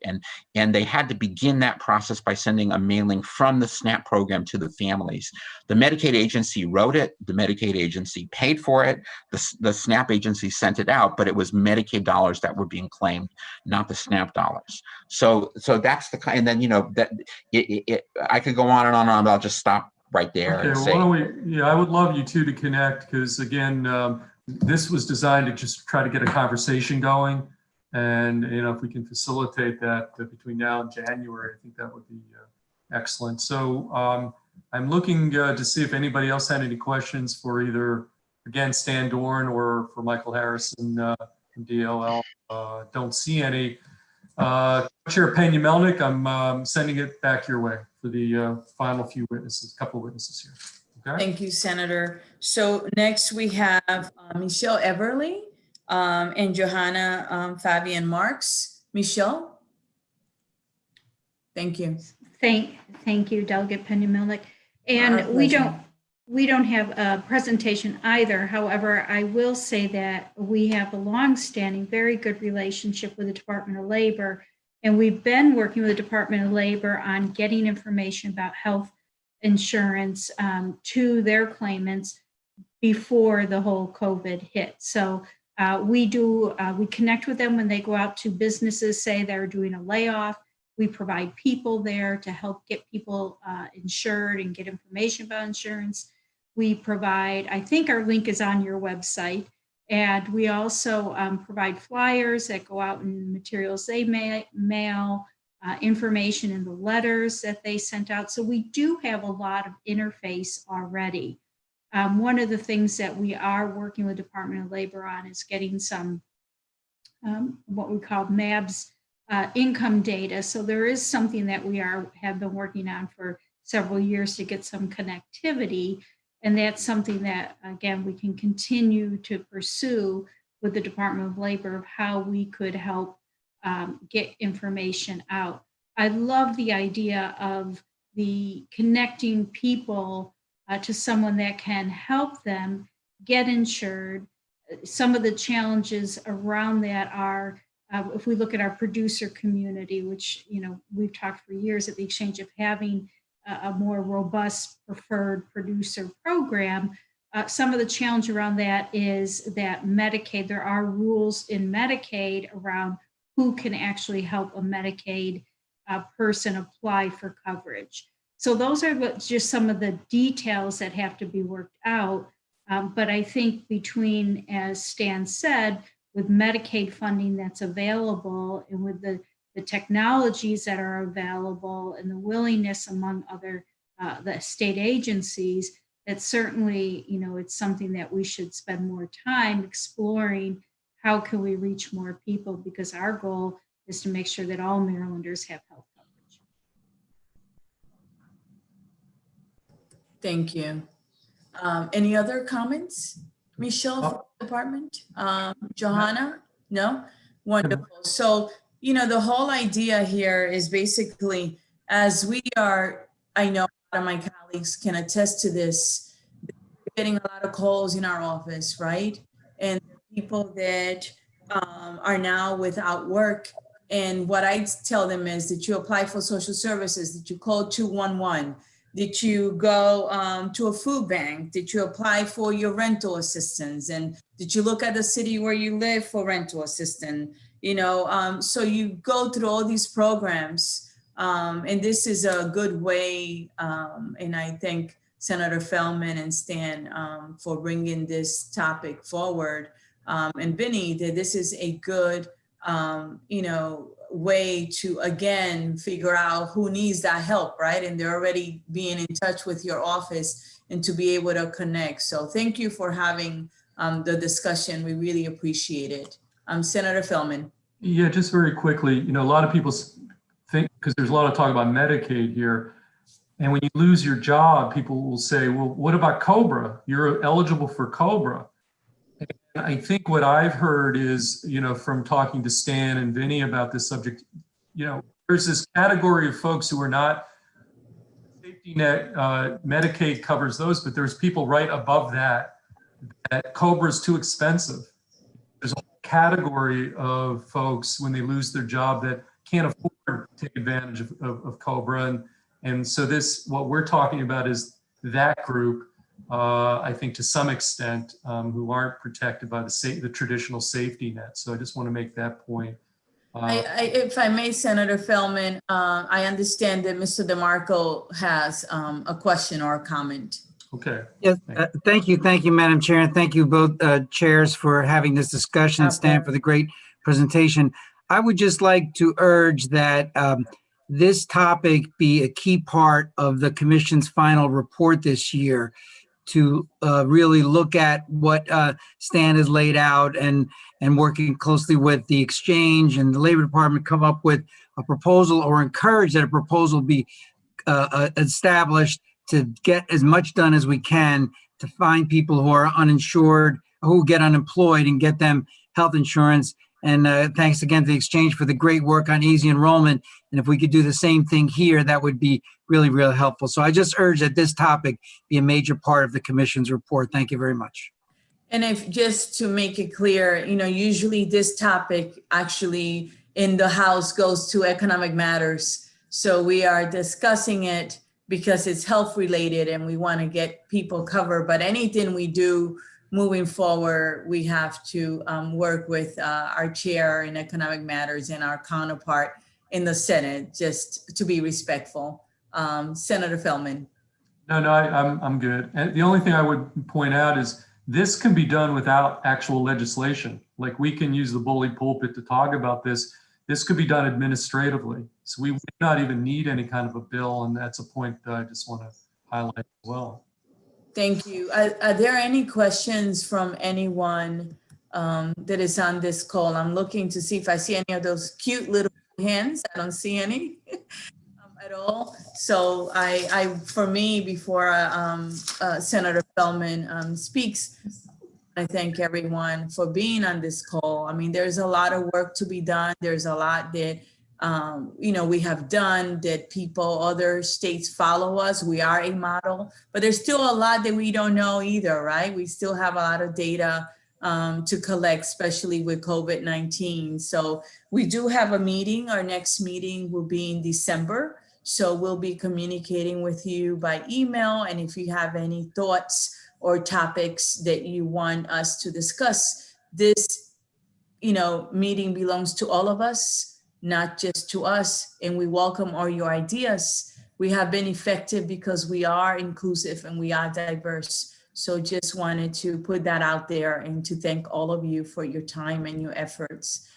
And they had to begin that process by sending a mailing from the SNAP program to the families. The Medicaid agency wrote it, the Medicaid agency paid for it, the SNAP agency sent it out, but it was Medicaid dollars that were being claimed, not the SNAP dollars. So that's the kind, and then, you know, that I could go on and on, but I'll just stop right there. Okay, and well, say, why don't we, yeah, I would love you two to connect, because again, this was designed to just try to get a conversation going. And, you know, if we can facilitate that between now and January, I think that would be excellent. So I'm looking to see if anybody else had any questions for either, again, Stan Dorn or for Michael Harrison from DLL. Don't see any. Chair Pena-Melnick, I'm sending it back your way for the final few witnesses, couple of witnesses here. Okay. Thank you, Senator. So next we have Michelle Everly and Johanna Fabian Marks. Michelle? Thank you. Thank you, Delegate Pena-Melnick. And we don't have a presentation either. However, I will say that we have a longstanding, very good relationship with the Department of Labor. And we've been working with the Department of Labor on getting information about health insurance to their claimants before the whole COVID hit. So we connect with them when they go out to businesses, say they're doing a layoff. We provide people there to help get people insured and get information about insurance. We provide, I think our link is on your website, and we also provide flyers that go out in materials they mail, information in the letters that they sent out. So we do have a lot of interface already. One of the things that we are working with Department of Labor on is getting some what we call MABS income data. So there is something that we have been working on for several years to get some connectivity. And that's something that, again, we can continue to pursue with the Department of Labor of how we could help get information out. I love the idea of the connecting people to someone that can help them get insured. Some of the challenges around that are, if we look at our producer community, which, you know, we've talked for years at the exchange of having a more robust preferred producer program. Some of the challenge around that is that Medicaid, there are rules in Medicaid around who can actually help a Medicaid person apply for coverage. So those are just some of the details that have to be worked out. But I think between, as Stan said, with Medicaid funding that's available and with the technologies that are available and the willingness among other the state agencies, that certainly, you know, it's something that we should spend more time exploring. How can we reach more people? Because our goal is to make sure that all Marylanders have health coverage. Thank you. Any other comments? Michelle from the department? Johanna? No? Wonderful. So You know, the whole idea here is basically, as we are, I know a lot of my colleagues can attest to this, getting a lot of calls in our office, right? And people that are now without work. And what I tell them is that you apply for social services, that you call 211, that you go to a food bank, that you apply for your rental assistance, and that you look at the city where you live for rental assistance. You know, so you go through all these programs, and this is a good way, and I thank Senator Feldman and Stan for bringing this topic forward, and Vinny, that this is a good, you know, way to, again, figure out who needs that help, right? And they're already being in touch with your office and to be able to connect. So thank you for having the discussion. We really appreciate it. Senator Feldman. Yeah, just very quickly, you know, a lot of people think, because there's a lot of talk about Medicaid here, and when you lose your job, people will say, well, what about COBRA? You're eligible for COBRA. And I think what I've heard is, you know, from talking to Stan and Vinny about this subject, you know, there's this category of folks who are not safety net, Medicaid covers those, but there's people right above that COBRA is too expensive. There's a whole category of folks when they lose their job that can't afford to take advantage of COBRA. And so this, what we're talking about is that group, I think to some extent, who aren't protected by the traditional safety net. So I just want to make that point. If I may, Senator Feldman, I understand that Mr. DeMarco has a question or a comment. Okay. Yes, thank you, Madam Chair, and thank you both chairs for having this discussion, and Stan for the great presentation. I would just like to urge that this topic be a key part of the Commission's final report this year, to really look at what Stan has laid out, and working closely with the exchange and the Labor Department, come up with a proposal, or encourage that a proposal be established to get as much done as we can to find people who are uninsured, who get unemployed, and get them health insurance. And thanks again to the exchange for the great work on easy enrollment. And if we could do the same thing here, that would be really, really helpful. So I just urge that this topic be a major part of the Commission's report. Thank you very much. And if, just to make it clear, you know, usually this topic actually in the House goes to Economic Matters. So we are discussing it because it's health related and we want to get people covered. But anything we do moving forward, we have to work with our chair in Economic Matters and our counterpart in the Senate, just to be respectful. Senator Feldman. No, I'm good. And the only thing I would point out is this can be done without actual legislation. Like, we can use the bully pulpit to talk about this. This could be done administratively. So we would not even need any kind of a bill. And that's a point that I just want to highlight as well. Thank you. Are there any questions from anyone that is on this call? I'm looking to see if I see any of those cute little hands. I don't see any at all. So for me, before Senator Feldman speaks, I thank everyone for being on this call. I mean, there's a lot of work to be done. There's a lot that you know, we have done, that people, other states follow us. We are a model, but there's still a lot that we don't know either, right? We still have a lot of data to collect, especially with COVID-19. So we do have a meeting. Our next meeting will be in December. So we'll be communicating with you by email. And if you have any thoughts or topics that you want us to discuss, this, you know, meeting belongs to all of us, not just to us, and we welcome all your ideas. We have been effective because we are inclusive and we are diverse. So just wanted to put that out there and to thank all of you for your time and your efforts.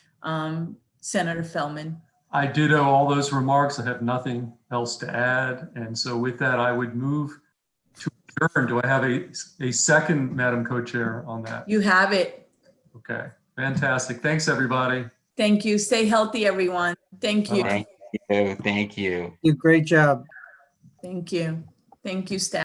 Senator Feldman. I ditto all those remarks. I have nothing else to add. And so with that, I would move to adjourn. Do I have a second, Madam Co-Chair, on that? You have it. Okay, fantastic. Thanks, everybody. Thank you. Stay healthy, everyone. Thank you. Thank you. Thank you. Great job. Thank you. Thank you, staff.